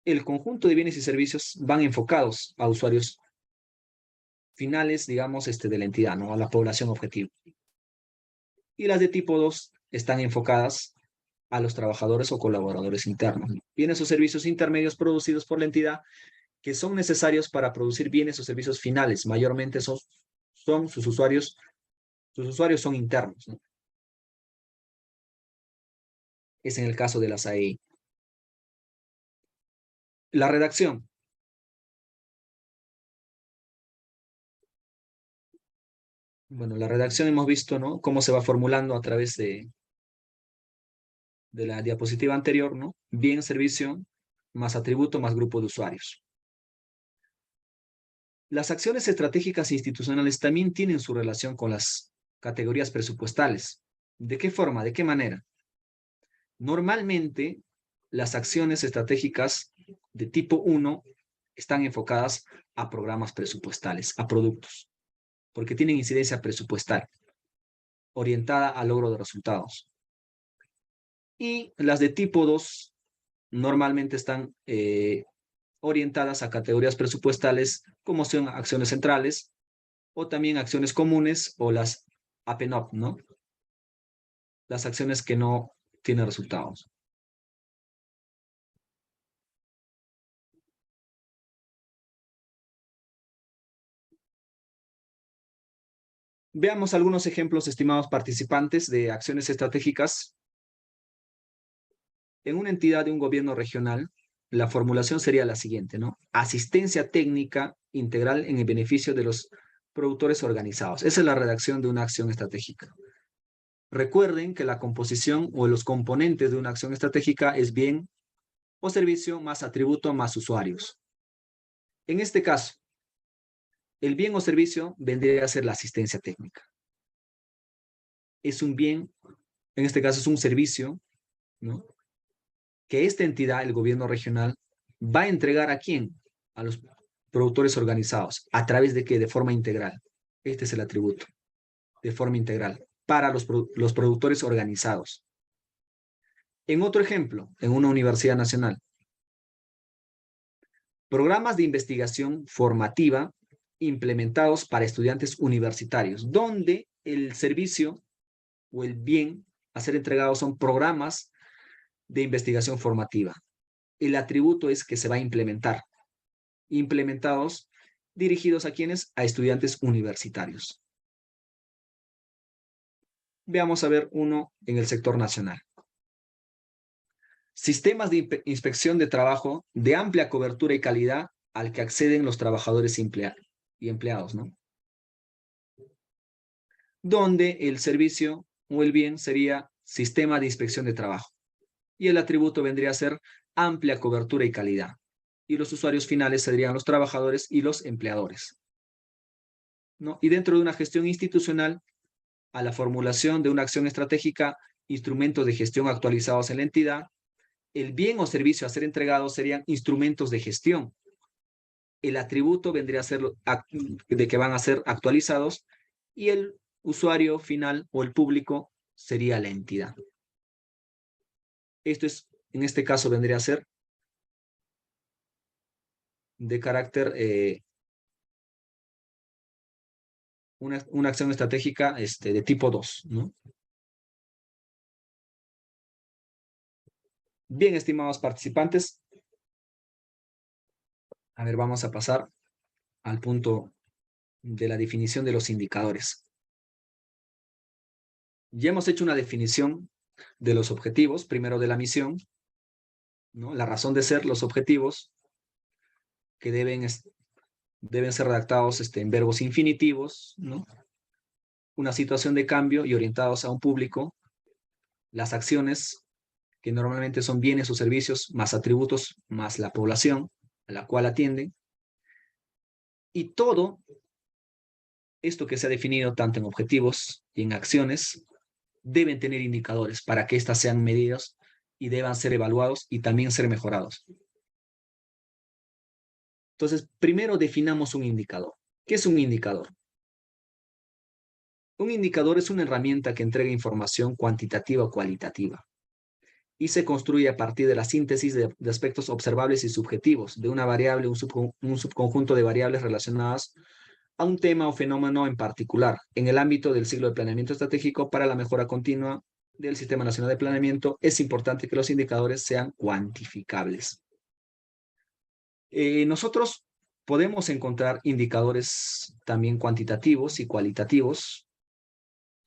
El conjunto de bienes y servicios van enfocados a usuarios finales, digamos, de la entidad, ¿no? A la población objetivo. Y las de tipo 2 están enfocadas a los trabajadores o colaboradores internos. Bienes o servicios intermedios producidos por la entidad que son necesarios para producir bienes o servicios finales. Mayormente son sus usuarios son internos, ¿no? Es en el caso de las AEI. La redacción. Bueno, la redacción hemos visto, ¿no? Cómo se va formulando a través de la diapositiva anterior, ¿no? Bien, servicio, más atributo, más grupo de usuarios. Las acciones estratégicas e institucionales también tienen su relación con las categorías presupuestales. ¿De qué forma? ¿De qué manera? Normalmente, las acciones estratégicas de tipo 1 están enfocadas a programas presupuestales, a productos, porque tienen incidencia presupuestal, orientada al logro de resultados. Y las de tipo 2 normalmente están orientadas a categorías presupuestales como son acciones centrales o también acciones comunes o las APNOP, ¿no? Las acciones que no tienen resultados. Veamos algunos ejemplos, estimados participantes, de acciones estratégicas. En una entidad de un gobierno regional, la formulación sería la siguiente, ¿no? Asistencia técnica integral en el beneficio de los productores organizados. Esa es la redacción de una acción estratégica. Recuerden que la composición o los componentes de una acción estratégica es bien o servicio más atributo más usuarios. En este caso, el bien o servicio vendría a ser la asistencia técnica. Es un bien, en este caso es un servicio, ¿no? Que esta entidad, el gobierno regional, va a entregar ¿a quién? A los productores organizados. ¿A través de qué? De forma integral. Este es el atributo, de forma integral, para los productores organizados. En otro ejemplo, en una universidad nacional, programas de investigación formativa implementados para estudiantes universitarios, donde el servicio o el bien a ser entregado son programas de investigación formativa. El atributo es que se va a implementar. Implementados, dirigidos a quienes, a estudiantes universitarios. Veamos a ver uno en el sector nacional. Sistemas de inspección de trabajo de amplia cobertura y calidad al que acceden los trabajadores y empleados, ¿no? Donde el servicio o el bien sería sistema de inspección de trabajo y el atributo vendría a ser amplia cobertura y calidad. Y los usuarios finales serían los trabajadores y los empleadores, ¿no? Y dentro de una gestión institucional, a la formulación de una acción estratégica, instrumentos de gestión actualizados en la entidad, el bien o servicio a ser entregado serían instrumentos de gestión. El atributo vendría a ser de que van a ser actualizados y el usuario final o el público sería la entidad. Esto es, en este caso, vendría a ser de carácter, una acción estratégica de tipo 2, ¿no? Bien, estimados participantes, a ver, vamos a pasar al punto de la definición de los indicadores. Ya hemos hecho una definición de los objetivos, primero de la misión, ¿no? La razón de ser, los objetivos, que deben ser redactados en verbos infinitivos, ¿no? Una situación de cambio y orientados a un público, las acciones, que normalmente son bienes o servicios, más atributos, más la población a la cual atienden, y todo esto que se ha definido tanto en objetivos y en acciones, deben tener indicadores para que éstas sean medidas y deban ser evaluados y también ser mejorados. Entonces, primero definamos un indicador. ¿Qué es un indicador? Un indicador es una herramienta que entrega información cuantitativa o cualitativa y se construye a partir de la síntesis de aspectos observables y subjetivos de una variable, un subconjunto de variables relacionadas a un tema o fenómeno en particular en el ámbito del ciclo de planeamiento estratégico para la mejora continua del Sistema Nacional de Planeamiento. Es importante que los indicadores sean cuantificables. Nosotros podemos encontrar indicadores también cuantitativos y cualitativos,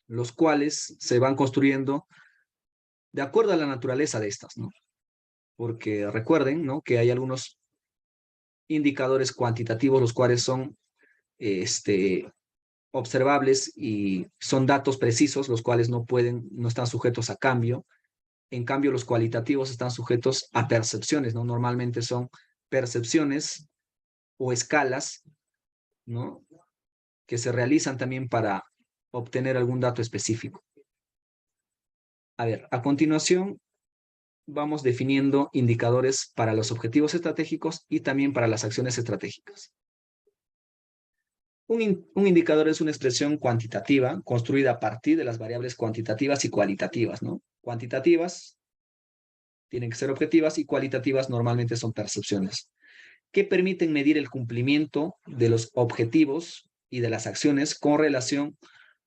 los cuales se van construyendo de acuerdo a la naturaleza de estas, ¿no? Porque recuerden, ¿no?, que hay algunos indicadores cuantitativos, los cuales son observables y son datos precisos, los cuales no están sujetos a cambio. En cambio, los cualitativos están sujetos a percepciones, ¿no? Normalmente son percepciones o escalas, ¿no? Que se realizan también para obtener algún dato específico. A ver, a continuación vamos definiendo indicadores para los objetivos estratégicos y también para las acciones estratégicas. Un indicador es una expresión cuantitativa construida a partir de las variables cuantitativas y cualitativas, ¿no? Cuantitativas tienen que ser objetivas y cualitativas normalmente son percepciones, que permiten medir el cumplimiento de los objetivos y de las acciones con relación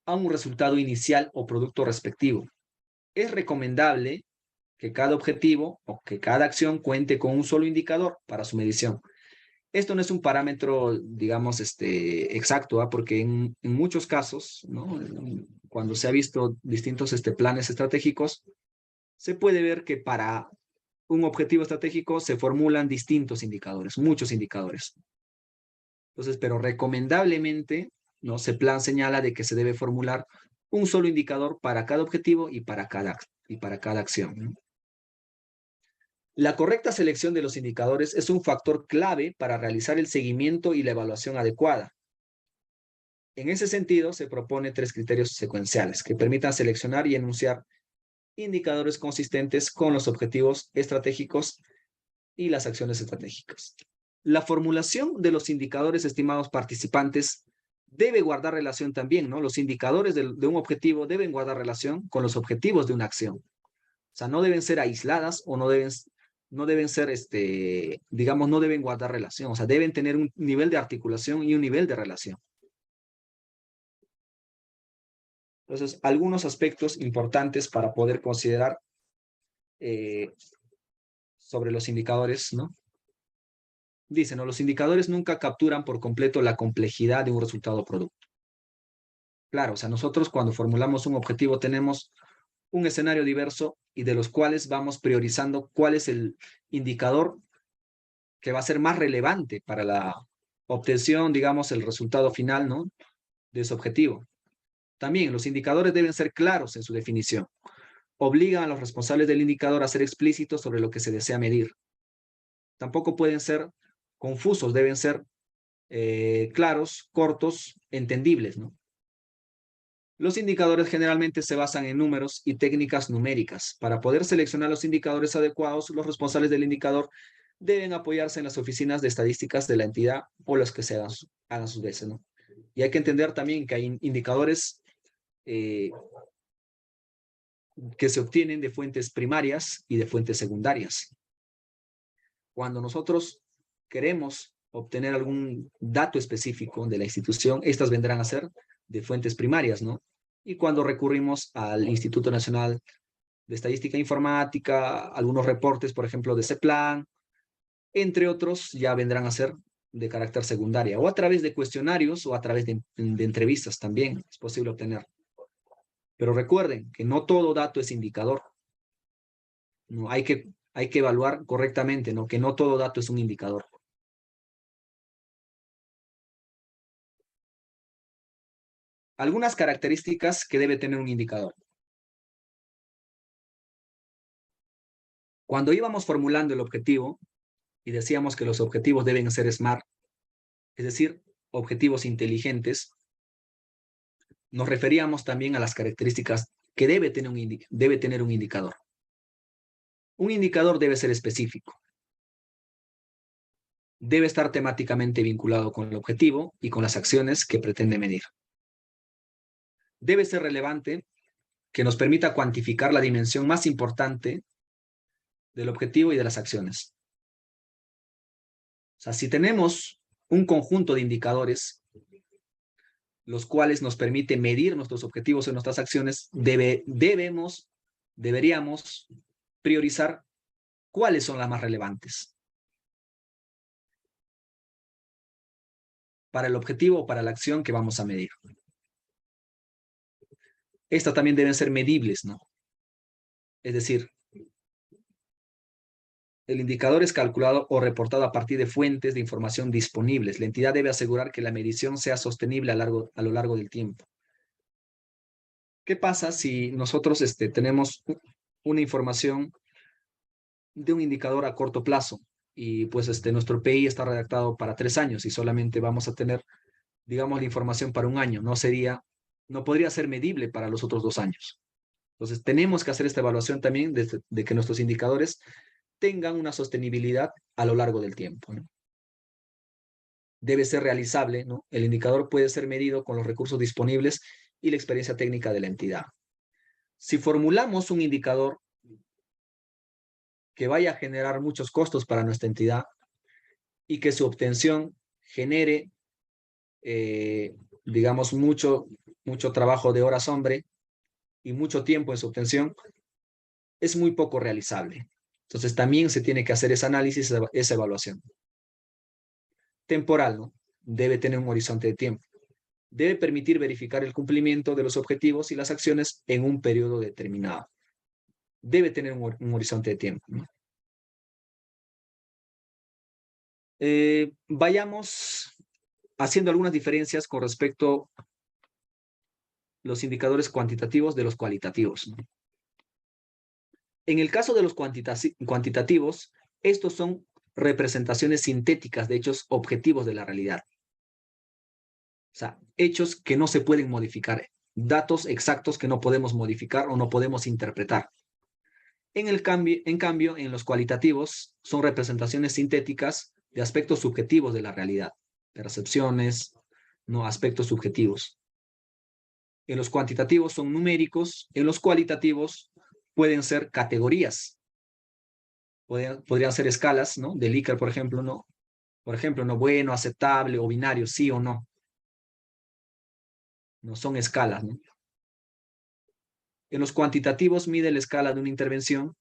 a un resultado inicial o producto respectivo. Es recomendable que cada objetivo o que cada acción cuente con un solo indicador para su medición. Esto no es un parámetro, digamos, exacto, porque en muchos casos, ¿no? Cuando se ha visto distintos planes estratégicos, se puede ver que para un objetivo estratégico se formulan distintos indicadores, muchos indicadores. Entonces, pero recomendablemente, ¿no? Plan señala de que se debe formular un solo indicador para cada objetivo y para cada acción, ¿no? La correcta selección de los indicadores es un factor clave para realizar el seguimiento y la evaluación adecuada. En ese sentido, se propone 3 criterios secuenciales que permitan seleccionar y enunciar indicadores consistentes con los objetivos estratégicos y las acciones estratégicas. La formulación de los indicadores estimados participantes debe guardar relación también, ¿no? Los indicadores de un objetivo deben guardar relación con los objetivos de una acción. O sea, no deben ser aisladas o no deben ser, digamos, no deben guardar relación. O sea, deben tener un nivel de articulación y un nivel de relación. Entonces, algunos aspectos importantes para poder considerar sobre los indicadores, ¿no? Dicen, ¿no? Los indicadores nunca capturan por completo la complejidad de un resultado o producto. Claro, o sea, nosotros cuando formulamos un objetivo tenemos un escenario diverso y de los cuales vamos priorizando cuál es el indicador que va a ser más relevante para la obtención, digamos, el resultado final, ¿no? De ese objetivo. También los indicadores deben ser claros en su definición. Obligan a los responsables del indicador a ser explícitos sobre lo que se desea medir. Tampoco pueden ser confusos, deben ser claros, cortos, entendibles, ¿no? Los indicadores generalmente se basan en números y técnicas numéricas. Para poder seleccionar los indicadores adecuados, los responsables del indicador deben apoyarse en las oficinas de estadísticas de la entidad o las que se hagan sus veces, ¿no? Y hay que entender también que hay indicadores que se obtienen de fuentes primarias y de fuentes secundarias. Cuando nosotros queremos obtener algún dato específico de la institución, estas vendrán a ser de fuentes primarias, ¿no? Y cuando recurrimos al Instituto Nacional de Estadística e Informática, algunos reportes, por ejemplo, de CEPLAN, entre otros, ya vendrán a ser de carácter secundaria, o a través de cuestionarios o a través de entrevistas también es posible obtener. Pero recuerden que no todo dato es indicador. No, hay que evaluar correctamente, ¿no? Que no todo dato es un indicador. Algunas características que debe tener un indicador. Cuando íbamos formulando el objetivo y decíamos que los objetivos deben ser SMART, es decir, objetivos inteligentes, nos referíamos también a las características que debe tener un indicador. Un indicador debe ser específico. Debe estar temáticamente vinculado con el objetivo y con las acciones que pretende medir. Debe ser relevante, que nos permita cuantificar la dimensión más importante del objetivo y de las acciones. O sea, si tenemos un conjunto de indicadores, los cuales nos permite medir nuestros objetivos y nuestras acciones, deberíamos priorizar cuáles son las más relevantes para el objetivo o para la acción que vamos a medir. Estas también deben ser medibles, ¿no? Es decir, El indicador es calculado o reportado a partir de fuentes de información disponibles. La entidad debe asegurar que la medición sea sostenible a lo largo del tiempo. ¿Qué pasa si nosotros tenemos una información de un indicador a corto plazo y pues nuestro PI está redactado para 3 años y solamente vamos a tener, digamos, la información para un año? No podría ser medible para los otros 2 años. Entonces, tenemos que hacer esta evaluación también de que nuestros indicadores tengan una sostenibilidad a lo largo del tiempo, ¿no? Debe ser realizable, ¿no? El indicador puede ser medido con los recursos disponibles y la experiencia técnica de la entidad. Si formulamos un indicador que vaya a generar muchos costos para nuestra entidad y que su obtención genere, digamos, mucho trabajo de horas hombre y mucho tiempo en su obtención, es muy poco realizable. Entonces, también se tiene que hacer ese análisis, esa evaluación. Temporal, ¿no? Debe tener un horizonte de tiempo. Debe permitir verificar el cumplimiento de los objetivos y las acciones en un periodo determinado. Debe tener un horizonte de tiempo, ¿no? Vayamos haciendo algunas diferencias con respecto a los indicadores cuantitativos de los cualitativos, ¿no? En el caso de los cuantitativos, estos son representaciones sintéticas de hechos objetivos de la realidad. O sea, hechos que no se pueden modificar, datos exactos que no podemos modificar o no podemos interpretar. En cambio, en los cualitativos son representaciones sintéticas de aspectos subjetivos de la realidad, percepciones, no aspectos subjetivos. En los cuantitativos son numéricos, en los cualitativos pueden ser categorías, podrían ser escalas, ¿no? De Likert, por ejemplo, ¿no? Por ejemplo, no bueno, aceptable o binario, sí o no. No son escalas, ¿no? En los cuantitativos mide la escala de una intervención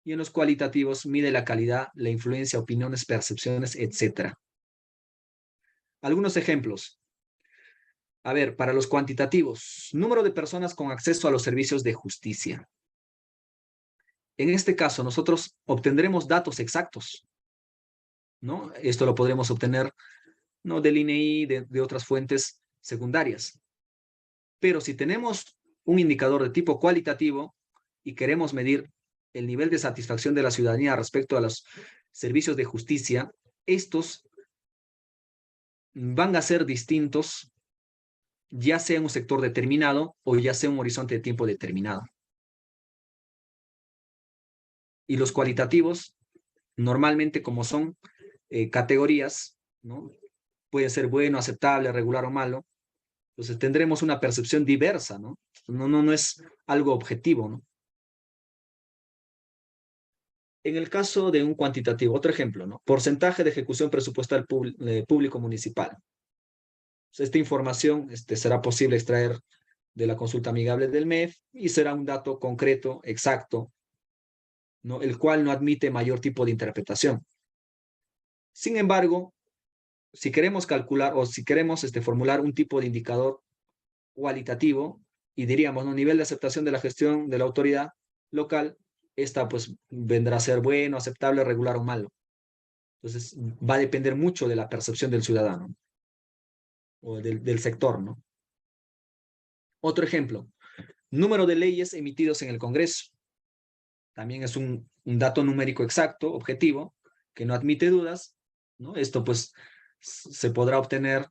y en los cualitativos mide la calidad, la influencia, opiniones, percepciones, etc. Algunos ejemplos. A ver, para los cuantitativos, número de personas con acceso a los servicios de justicia. En este caso, nosotros obtendremos datos exactos, ¿no? Esto lo podremos obtener, ¿no? Del INEI, de otras fuentes secundarias. Pero si tenemos un indicador de tipo cualitativo y queremos medir el nivel de satisfacción de la ciudadanía respecto a los servicios de justicia, estos van a ser distintos, ya sea en un sector determinado o ya sea un horizonte de tiempo determinado. Y los cualitativos, normalmente como son categorías, ¿no? Puede ser bueno, aceptable, regular o malo. Entonces tendremos una percepción diversa, ¿no? No es algo objetivo, ¿no? En el caso de un cuantitativo, otro ejemplo, ¿no? Porcentaje de ejecución presupuestal público municipal. Esta información será posible extraer de la consulta amigable del MEF y será un dato concreto, exacto, ¿no? El cual no admite mayor tipo de interpretación. Sin embargo, si queremos calcular o si queremos formular un tipo de indicador cualitativo y diríamos, ¿no? Nivel de aceptación de la gestión de la autoridad local, esta pues vendrá a ser bueno, aceptable, regular o malo. Entonces va a depender mucho de la percepción del ciudadano o del sector, ¿no? Otro ejemplo, número de leyes emitidos en el Congreso. También es un dato numérico exacto, objetivo, que no admite dudas, ¿no? Esto pues se podrá obtener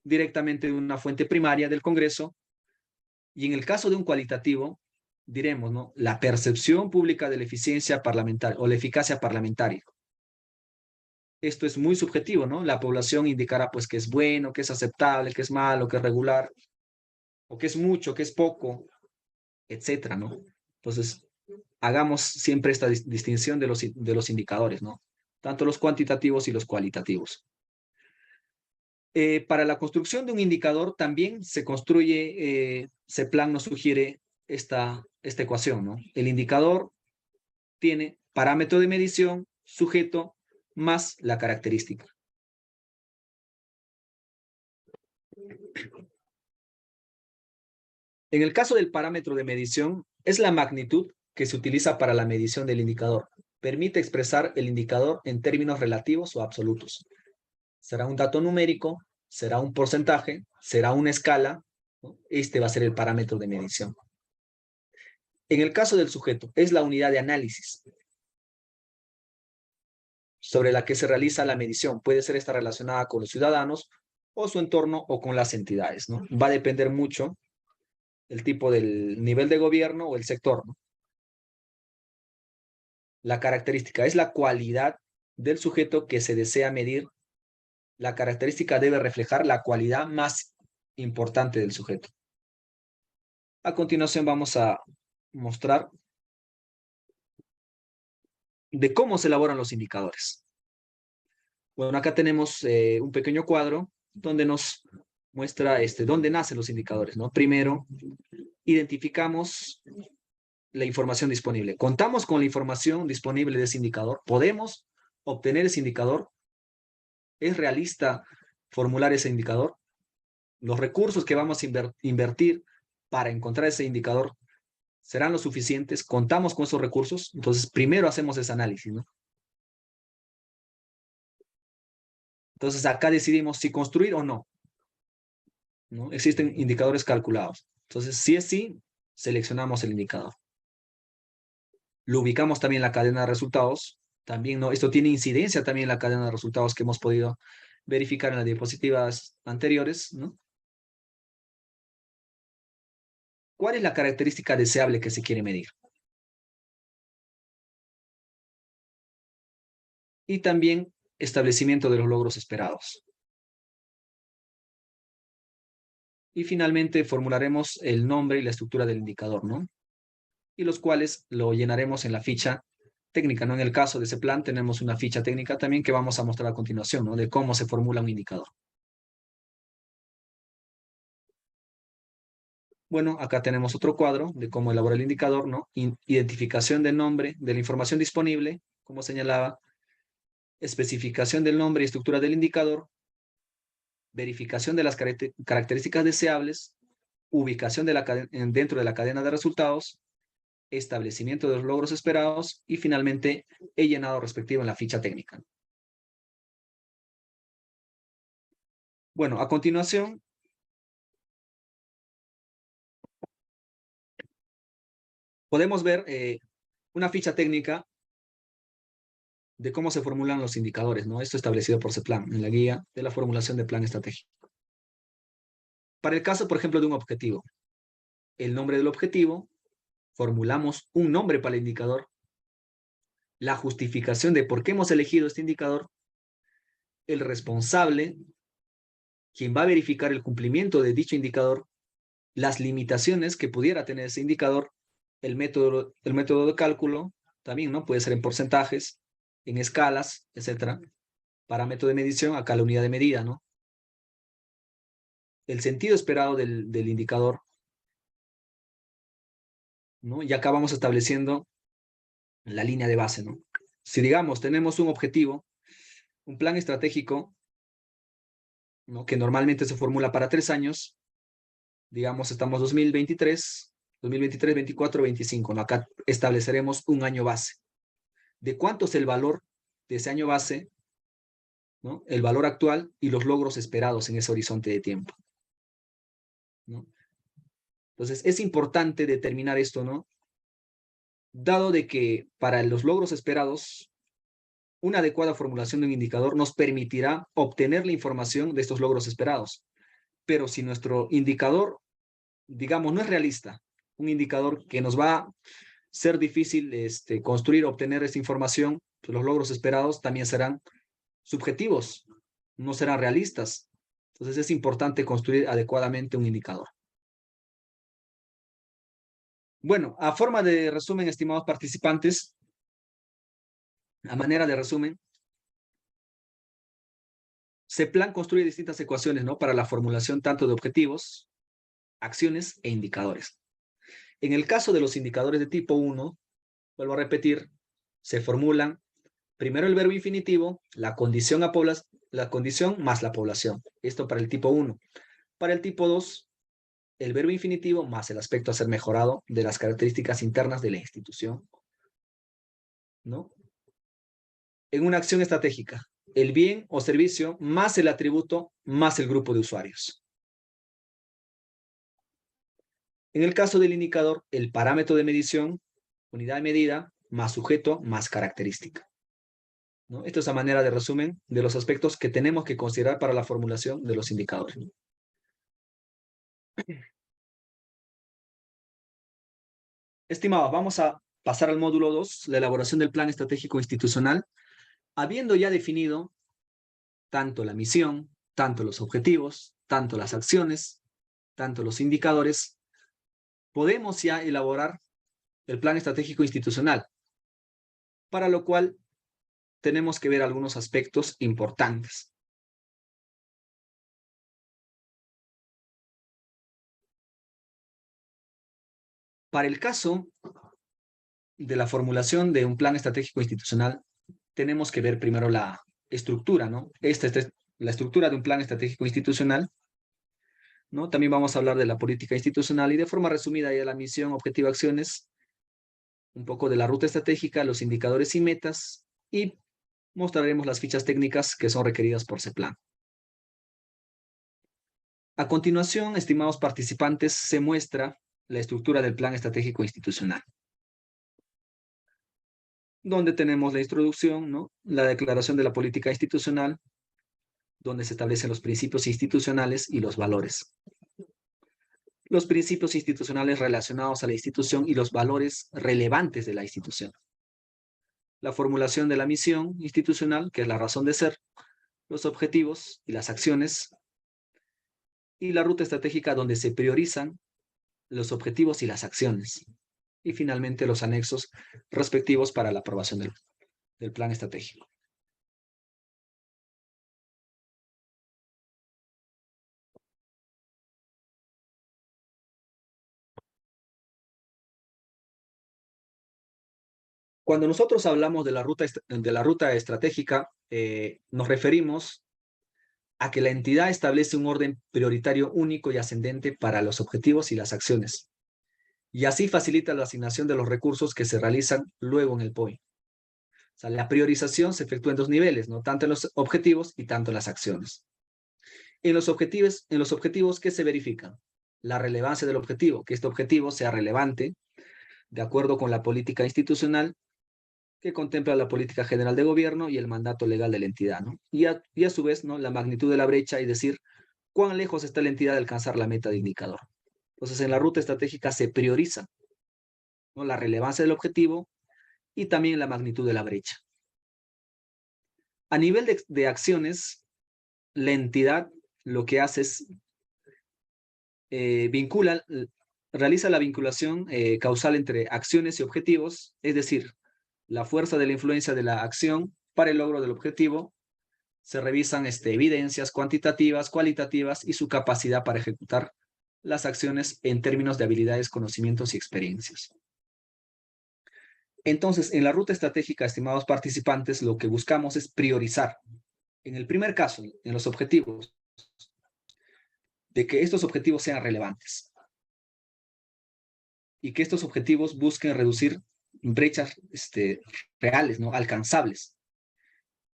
directamente de una fuente primaria del Congreso. Y en el caso de un cualitativo, diremos, ¿no? La percepción pública de la eficiencia parlamentaria o la eficacia parlamentaria. Esto es muy subjetivo, ¿no? La población indicará pues que es bueno, que es aceptable, que es malo, que es regular, o que es mucho, que es poco, etcétera, ¿no? Entonces, hagamos siempre esta distinción de los indicadores, ¿no? Tanto los cuantitativos y los cualitativos. Para la construcción de un indicador también se construye, CEPLAN nos sugiere esta ecuación, ¿no? El indicador tiene parámetro de medición, sujeto, más la característica. En el caso del parámetro de medición, es la magnitud que se utiliza para la medición del indicador. permite expresar el indicador en términos relativos o absolutos. Será un dato numérico, será un porcentaje, será una escala, ¿no? Este va a ser el parámetro de medición. En el caso del sujeto, es la unidad de análisis sobre la que se realiza la medición. Puede ser esta relacionada con los ciudadanos o su entorno o con las entidades, ¿no? Va a depender mucho el tipo del nivel de gobierno o el sector, ¿no? La característica es la cualidad del sujeto que se desea medir. La característica debe reflejar la cualidad más importante del sujeto. A continuación vamos a mostrar de cómo se elaboran los indicadores. Bueno, acá tenemos un pequeño cuadro donde nos muestra dónde nacen los indicadores, ¿no? Primero, identificamos la información disponible. Contamos con la información disponible de ese indicador. ¿Podemos obtener ese indicador? ¿Es realista formular ese indicador? ¿Los recursos que vamos a invertir para encontrar ese indicador serán los suficientes? ¿Contamos con esos recursos? Entonces, primero hacemos ese análisis, ¿no? Entonces, acá decidimos si construir o no, ¿no? Existen indicadores calculados. Entonces, si es sí, seleccionamos el indicador. Lo ubicamos también en la cadena de resultados. También, ¿no? Esto tiene incidencia también en la cadena de resultados que hemos podido verificar en las diapositivas anteriores, ¿no? ¿Cuál es la característica deseable que se quiere medir? Y también establecimiento de los logros esperados. Y finalmente formularemos el nombre y la estructura del indicador, ¿no? Y los cuales lo llenaremos en la ficha técnica, ¿no? En el caso de ese plan tenemos una ficha técnica también que vamos a mostrar a continuación, ¿no? De cómo se formula un indicador. Bueno, acá tenemos otro cuadro de cómo elaborar el indicador, ¿no? Identificación del nombre, de la información disponible, como señalaba, especificación del nombre y estructura del indicador, verificación de las características deseables, ubicación dentro de la cadena de resultados, establecimiento de los logros esperados y finalmente he llenado respectivo en la ficha técnica. Bueno, a continuación podemos ver una ficha técnica de cómo se formulan los indicadores, ¿no? Esto establecido por CEPLAN en la guía de la formulación de plan estratégico. Para el caso, por ejemplo, de un objetivo, el nombre del objetivo, formulamos un nombre para el indicador, la justificación de por qué hemos elegido este indicador, el responsable, quien va a verificar el cumplimiento de dicho indicador, las limitaciones que pudiera tener ese indicador, el método de cálculo, también, ¿no? Puede ser en porcentajes, en escalas, etcétera. Parámetro de medición, acá la unidad de medida, ¿no? El sentido esperado del indicador, ¿no? Y acá vamos estableciendo la línea de base, ¿no? Si digamos, tenemos un objetivo, un plan estratégico, ¿no? Que normalmente se formula para 3 años, digamos, estamos 2023, 24, 25, ¿no? Acá estableceremos un año base. ¿De cuánto es el valor de ese año base, ¿no? El valor actual y los logros esperados en ese horizonte de tiempo, ¿no? Entonces, es importante determinar esto, ¿no? Dado de que para los logros esperados, una adecuada formulación de un indicador nos permitirá obtener la información de estos logros esperados. Pero si nuestro indicador, digamos, no es realista, un indicador que nos va a ser difícil construir, obtener esta información, pues los logros esperados también serán subjetivos, no serán realistas. Entonces es importante construir adecuadamente un indicador. Bueno, a forma de resumen, estimados participantes, a manera de resumen, CEPLAN construye distintas ecuaciones, ¿no? Para la formulación tanto de objetivos, acciones e indicadores. En el caso de los indicadores de tipo 1, vuelvo a repetir, se formulan primero el verbo infinitivo, la condición más la población. Esto para el tipo 1. Para el tipo 2, el verbo infinitivo más el aspecto a ser mejorado de las características internas de la institución, ¿no? en una acción estratégica, el bien o servicio más el atributo más el grupo de usuarios. En el caso del indicador, el parámetro de medición, unidad de medida, más sujeto, más característica, ¿no? Esto es a manera de resumen de los aspectos que tenemos que considerar para la formulación de los indicadores. Estimados, vamos a pasar al módulo 2, la elaboración del plan estratégico institucional, habiendo ya definido tanto la misión, tanto los objetivos, tanto las acciones, tanto los indicadores, podemos ya elaborar el plan estratégico institucional, para lo cual tenemos que ver algunos aspectos importantes. Para el caso de la formulación de un plan estratégico institucional, tenemos que ver primero la estructura, ¿no? Esta es la estructura de un plan estratégico institucional, ¿no? También vamos a hablar de la política institucional y de forma resumida ya la misión, objetivo, acciones, un poco de la ruta estratégica, los indicadores y metas, y mostraremos las fichas técnicas que son requeridas por ese plan. A continuación, estimados participantes, se muestra la estructura del plan estratégico institucional, donde tenemos la introducción, ¿no? La declaración de la política institucional, donde se establecen los principios institucionales y los valores. Los principios institucionales relacionados a la institución y los valores relevantes de la institución. La formulación de la misión institucional, que es la razón de ser, los objetivos y las acciones, y la ruta estratégica donde se priorizan los objetivos y las acciones. Y finalmente los anexos respectivos para la aprobación del plan estratégico. Cuando nosotros hablamos de la ruta estratégica, nos referimos a que la entidad establece un orden prioritario único y ascendente para los objetivos y las acciones, y así facilita la asignación de los recursos que se realizan luego en el POI. O sea, la priorización se efectúa en dos niveles, ¿no? Tanto en los objetivos y tanto en las acciones. En los objetivos, ¿qué se verifica? La relevancia del objetivo, que este objetivo sea relevante de acuerdo con la política institucional que contempla la política general de gobierno y el mandato legal de la entidad, ¿no? Y a su vez, ¿no? La magnitud de la brecha y decir cuán lejos está la entidad de alcanzar la meta de indicador. Entonces, en la ruta estratégica se prioriza, ¿no? La relevancia del objetivo y también la magnitud de la brecha. A nivel de acciones, la entidad lo que hace es realiza la vinculación causal entre acciones y objetivos, es decir, la fuerza de la influencia de la acción para el logro del objetivo. Se revisan evidencias cuantitativas, cualitativas y su capacidad para ejecutar las acciones en términos de habilidades, conocimientos y experiencias. Entonces, en la ruta estratégica, estimados participantes, lo que buscamos es priorizar. En el primer caso, en los objetivos, de que estos objetivos sean relevantes y que estos objetivos busquen reducir brechas reales, ¿no? Alcanzables.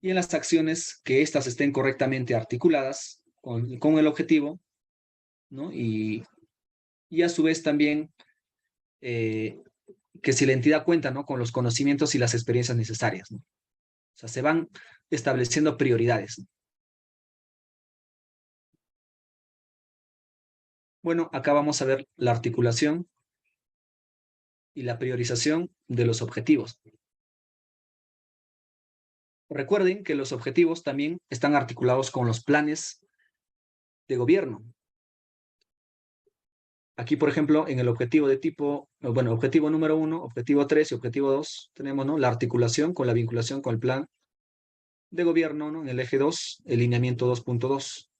Y en las acciones, que éstas estén correctamente articuladas con el objetivo, ¿no? Y a su vez también que si la entidad cuenta, ¿no? Con los conocimientos y las experiencias necesarias, ¿no? O sea, se van estableciendo prioridades, ¿no? Bueno, acá vamos a ver la articulación y la priorización de los objetivos. Recuerden que los objetivos también están articulados con los planes de gobierno. Aquí, por ejemplo, en el objetivo de tipo, bueno, objetivo número 1, objetivo 3 y objetivo 2, tenemos, ¿no? La articulación con la vinculación con el plan de gobierno, ¿no? En el eje 2, el lineamiento 2.2.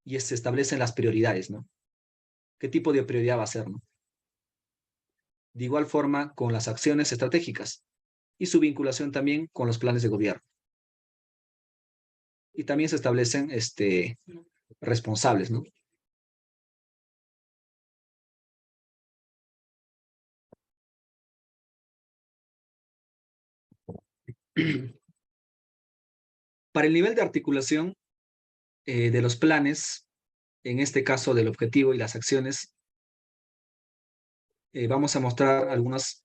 Y se establecen las prioridades, ¿no? ¿Qué tipo de prioridad va a ser, ¿no? De igual forma, con las acciones estratégicas y su vinculación también con los planes de gobierno. Y también se establecen responsables, ¿no? Para el nivel de articulación de los planes, en este caso del objetivo y las acciones, vamos a mostrar algunas.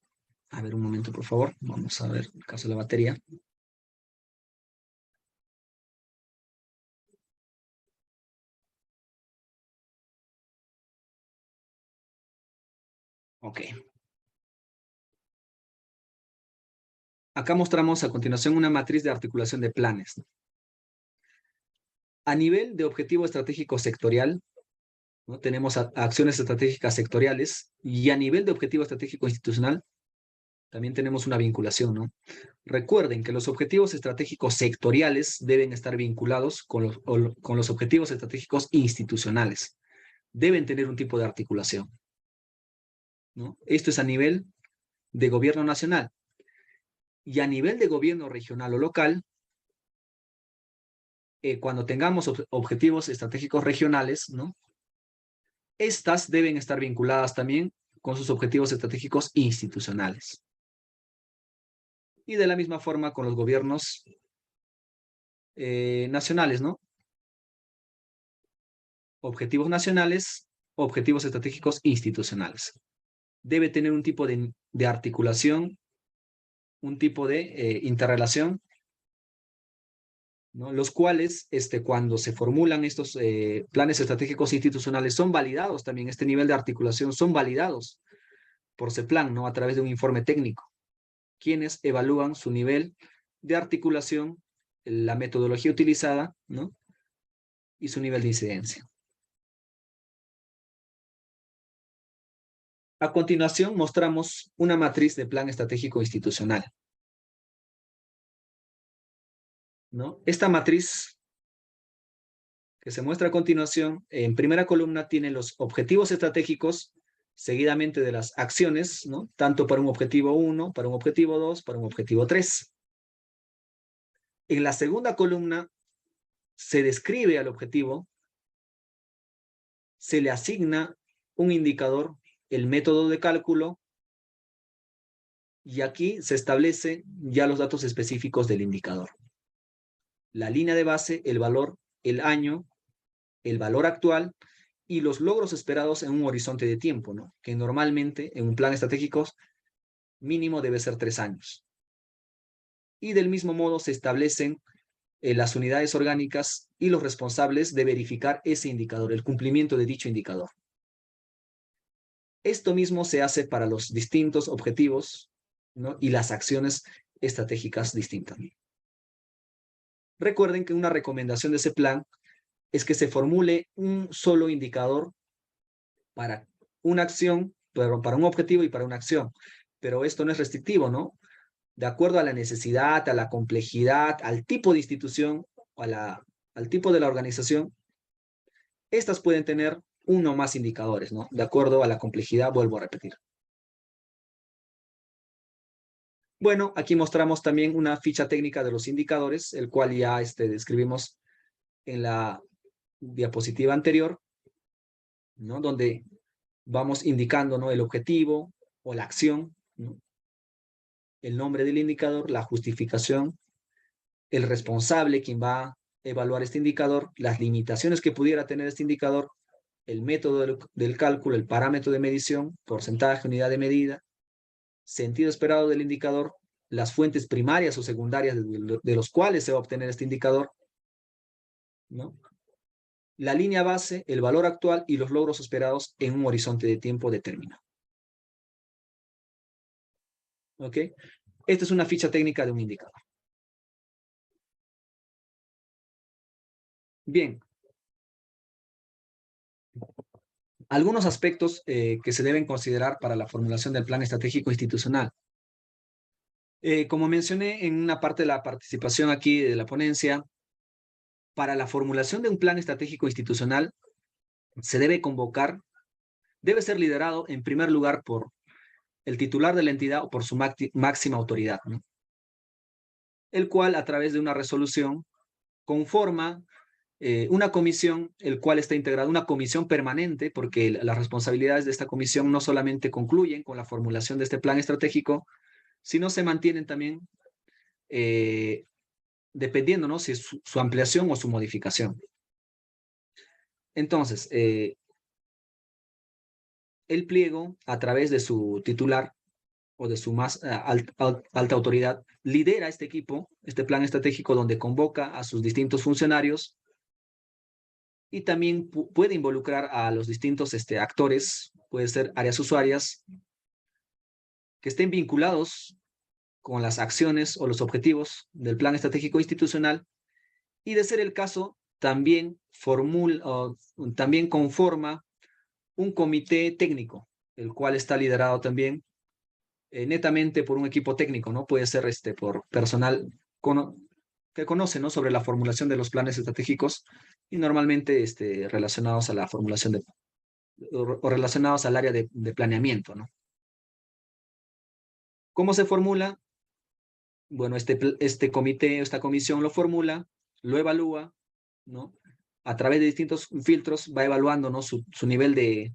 A ver, un momento, por favor. Vamos a ver el caso de la batería. Ok. Acá mostramos a continuación una matriz de articulación de planes. A nivel de objetivo estratégico sectorial, ¿no? Tenemos acciones estratégicas sectoriales, y a nivel de objetivo estratégico institucional también tenemos una vinculación, ¿no? Recuerden que los objetivos estratégicos sectoriales deben estar vinculados con los objetivos estratégicos institucionales. Deben tener un tipo de articulación, ¿no? Esto es a nivel de gobierno nacional. Y a nivel de gobierno regional o local, cuando tengamos objetivos estratégicos regionales, ¿no? Estas deben estar vinculadas también con sus objetivos estratégicos institucionales. Y de la misma forma con los gobiernos nacionales, ¿no? Objetivos nacionales, objetivos estratégicos institucionales. Debe tener un tipo de articulación, un tipo de interrelación, ¿no? Los cuales, cuando se formulan estos planes estratégicos institucionales, son validados también, este nivel de articulación son validados por CEPLAN, ¿no? A través de un informe técnico, quienes evalúan su nivel de articulación, la metodología utilizada, ¿no? Y su nivel de incidencia. A continuación, mostramos una matriz de plan estratégico institucional, ¿no? Esta matriz que se muestra a continuación, en primera columna tiene los objetivos estratégicos, seguidamente de las acciones, ¿no? Tanto para un objetivo 1, para un objetivo 2, para un objetivo 3. En la segunda columna se describe al objetivo, se le asigna un indicador, el método de cálculo, y aquí se establece ya los datos específicos del indicador. La línea de base, el valor, el año, el valor actual y los logros esperados en un horizonte de tiempo, ¿no? Que normalmente en un plan estratégico mínimo debe ser 3 años. Y del mismo modo se establecen las unidades orgánicas y los responsables de verificar ese indicador, el cumplimiento de dicho indicador. Esto mismo se hace para los distintos objetivos, ¿no? Y las acciones estratégicas distintas. Recuerden que una recomendación de ese plan es que se formule un solo indicador para una acción, para un objetivo y para una acción. Pero esto no es restrictivo, ¿no? De acuerdo a la necesidad, a la complejidad, al tipo de institución, al tipo de la organización, estas pueden tener uno o más indicadores, ¿no? De acuerdo a la complejidad, vuelvo a repetir. Bueno, aquí mostramos también una ficha técnica de los indicadores, el cual ya describimos en la diapositiva anterior, ¿no? Donde vamos indicando, ¿no? El objetivo o la acción, ¿no? El nombre del indicador, la justificación, el responsable, quien va a evaluar este indicador, las limitaciones que pudiera tener este indicador, el método del cálculo, el parámetro de medición, porcentaje, unidad de medida, sentido esperado del indicador, las fuentes primarias o secundarias de los cuales se va a obtener este indicador, ¿no? La línea base, el valor actual y los logros esperados en un horizonte de tiempo determinado. ¿Ok? Esta es una ficha técnica de un indicador. Bien. Algunos aspectos que se deben considerar para la formulación del plan estratégico institucional. Como mencioné en una parte de la participación aquí de la ponencia, para la formulación de un plan estratégico institucional se debe convocar, debe ser liderado en primer lugar por el titular de la entidad o por su máxima autoridad, ¿no? El cual a través de una resolución conforma una comisión, el cual está integrada, una comisión permanente, porque las responsabilidades de esta comisión no solamente concluyen con la formulación de este plan estratégico, sino se mantienen también dependiendo, ¿no? Si es su ampliación o su modificación. Entonces, el pliego, a través de su titular o de su más alta autoridad, lidera este equipo, este plan estratégico, donde convoca a sus distintos funcionarios y también puede involucrar a los distintos actores, puede ser áreas usuarias, que estén vinculados con las acciones o los objetivos del plan estratégico institucional, y de ser el caso, también también conforma un comité técnico, el cual está liderado también netamente por un equipo técnico, ¿no? Puede ser por personal que conoce, ¿no? Sobre la formulación de los planes estratégicos y normalmente relacionados a la formulación o relacionados al área de planeamiento, ¿no? ¿Cómo se formula? Bueno, este comité, esta comisión lo formula, lo evalúa, ¿no? A través de distintos filtros va evaluando, ¿no? Su nivel de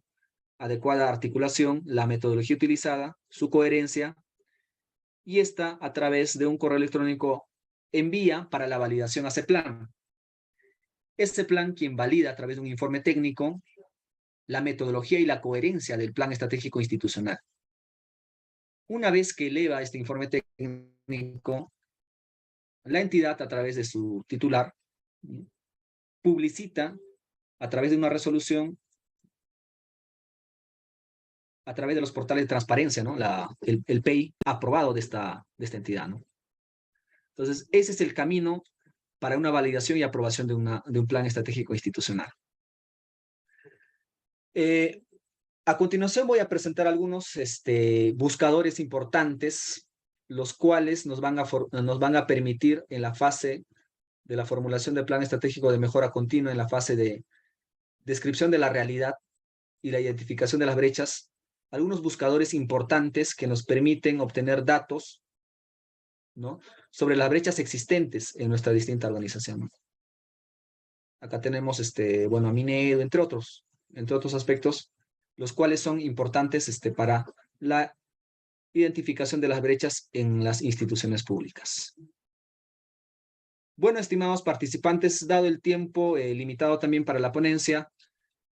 adecuada articulación, la metodología utilizada, su coherencia, y esta, a través de un correo electrónico, envía para la validación a ese plan. Este plan, quien valida a través de un informe técnico la metodología y la coherencia del plan estratégico institucional. Una vez que eleva este informe técnico, la entidad, a través de su titular, publicita a través de una resolución, a través de los portales de transparencia, ¿no? El PEI aprobado de esta entidad, ¿no? Entonces, ese es el camino para una validación y aprobación de un plan estratégico institucional. A continuación voy a presentar algunos buscadores importantes, los cuales nos van a permitir, en la fase de la formulación del plan estratégico de mejora continua, en la fase de descripción de la realidad y la identificación de las brechas, algunos buscadores importantes que nos permiten obtener datos, ¿no? Sobre las brechas existentes en nuestra distinta organización. Acá tenemos, bueno, a Minedo, entre otros aspectos, los cuales son importantes para la identificación de las brechas en las instituciones públicas. Bueno, estimados participantes, dado el tiempo limitado también para la ponencia,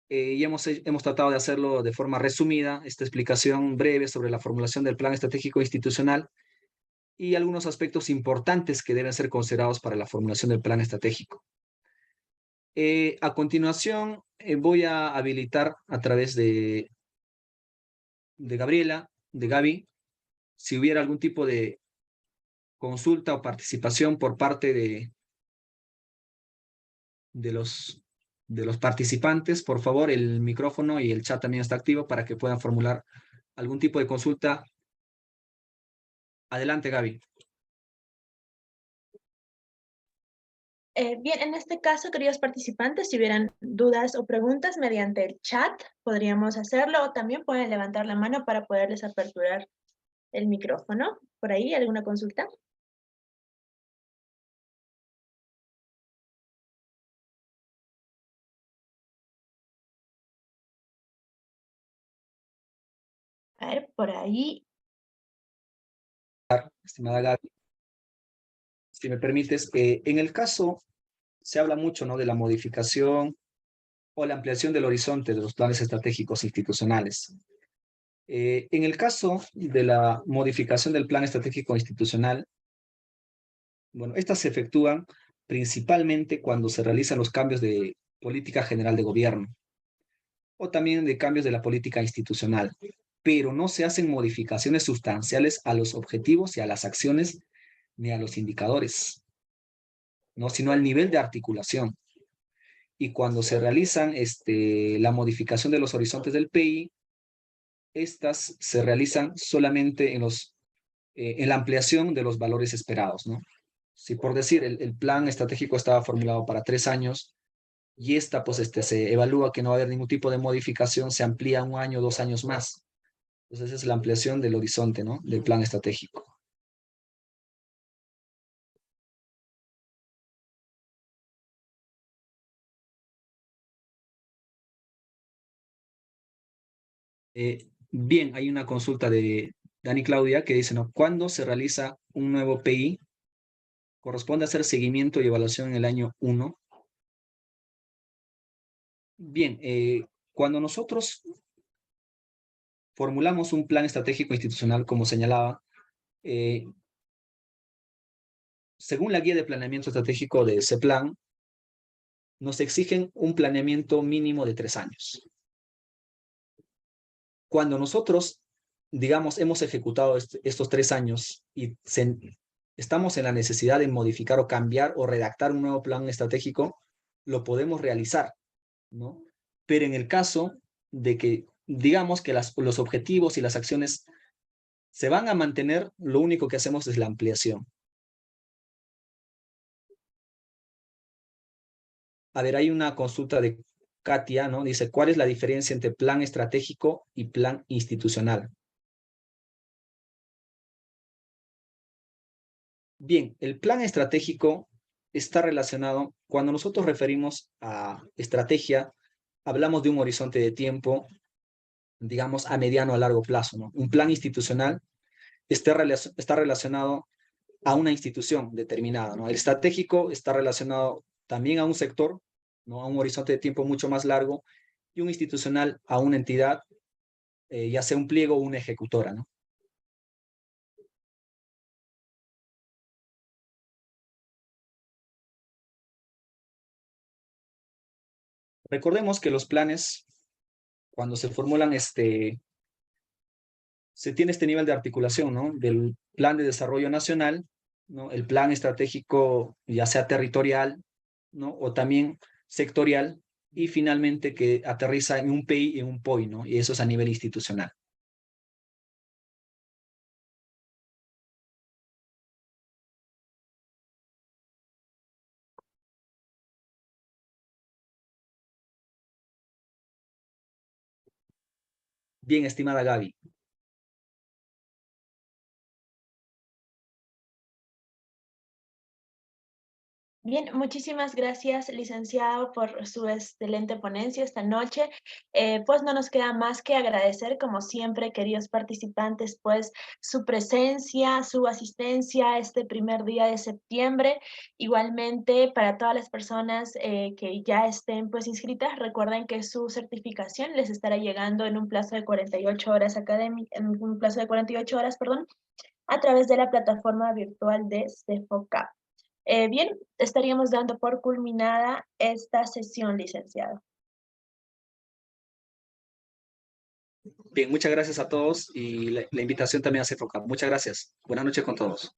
y hemos tratado de hacerlo de forma resumida, esta explicación breve sobre la formulación del plan estratégico institucional y algunos aspectos importantes que deben ser considerados para la formulación del plan estratégico. A continuación, voy a habilitar a través de Gabriela, de Gaby, si hubiera algún tipo de consulta o participación por parte de los participantes. Por favor, el micrófono y el chat también está activo para que puedan formular algún tipo de consulta. Adelante, Gaby. Bien, en este caso, queridos participantes, si hubieran dudas o preguntas mediante el chat, podríamos hacerlo, o también pueden levantar la mano para poderles aperturar el micrófono. ¿Por ahí alguna consulta? A ver, por ahí. Estimada Gaby, si me permites, en el caso se habla mucho, ¿no? De la modificación o la ampliación del horizonte de los planes estratégicos institucionales. En el caso de la modificación del plan estratégico institucional, bueno, estas se efectúan principalmente cuando se realizan los cambios de política general de gobierno o también de cambios de la política institucional, pero no se hacen modificaciones sustanciales a los objetivos y a las acciones ni a los indicadores, ¿no? Sino al nivel de articulación. Y cuando se realizan la modificación de los horizontes del PI, estas se realizan solamente en la ampliación de los valores esperados, ¿no? Si por decir el plan estratégico estaba formulado para 3 años y pues se evalúa que no va a haber ningún tipo de modificación, se amplía 1 año, 2 años más. Entonces esa es la ampliación del horizonte, ¿no? Del plan estratégico. Bien, hay una consulta de Dani Claudia que dice, ¿no? ¿Cuándo se realiza un nuevo PI corresponde hacer seguimiento y evaluación en el año 1. Bien, cuando nosotros formulamos un plan estratégico institucional, como señalaba, según la guía de planeamiento estratégico de ese plan, nos exigen un planeamiento mínimo de 3 años. Cuando nosotros, digamos, hemos ejecutado estos 3 años y estamos en la necesidad de modificar o cambiar o redactar un nuevo plan estratégico, lo podemos realizar, ¿no? Pero en el caso de que, digamos, que los objetivos y las acciones se van a mantener, lo único que hacemos es la ampliación. A ver, hay una consulta de Katia, ¿no? Dice, ¿cuál es la diferencia entre plan estratégico y plan institucional? Bien, el plan estratégico está relacionado, cuando nosotros referimos a estrategia, hablamos de un horizonte de tiempo, digamos, a mediano o largo plazo, ¿no? Un plan institucional está relacionado a una institución determinada, ¿no? El estratégico está relacionado también a un sector, ¿no? A un horizonte de tiempo mucho más largo, y un institucional a una entidad, ya sea un pliego o una ejecutora, ¿no? Recordemos que los planes, cuando se formulan, se tiene este nivel de articulación, ¿no? Del plan de desarrollo nacional, ¿no? El plan estratégico, ya sea territorial, ¿no? O también sectorial, y finalmente que aterriza en un PI y en un POI, ¿no? Y eso es a nivel institucional. Bien, estimada Gaby. Bien, muchísimas gracias, licenciado, por su excelente ponencia esta noche. Pues no nos queda más que agradecer, como siempre, queridos participantes, pues su presencia, su asistencia este primer día de septiembre. Igualmente, para todas las personas que ya estén pues inscritas, recuerden que su certificación les estará llegando en un plazo de 48 horas en un plazo de 48 horas, perdón, a través de la plataforma virtual de CEFOCAP. Bien, estaríamos dando por culminada esta sesión, licenciado. Bien, muchas gracias a todos y la invitación también a CEFOCAP. Muchas gracias. Buenas noches con todos.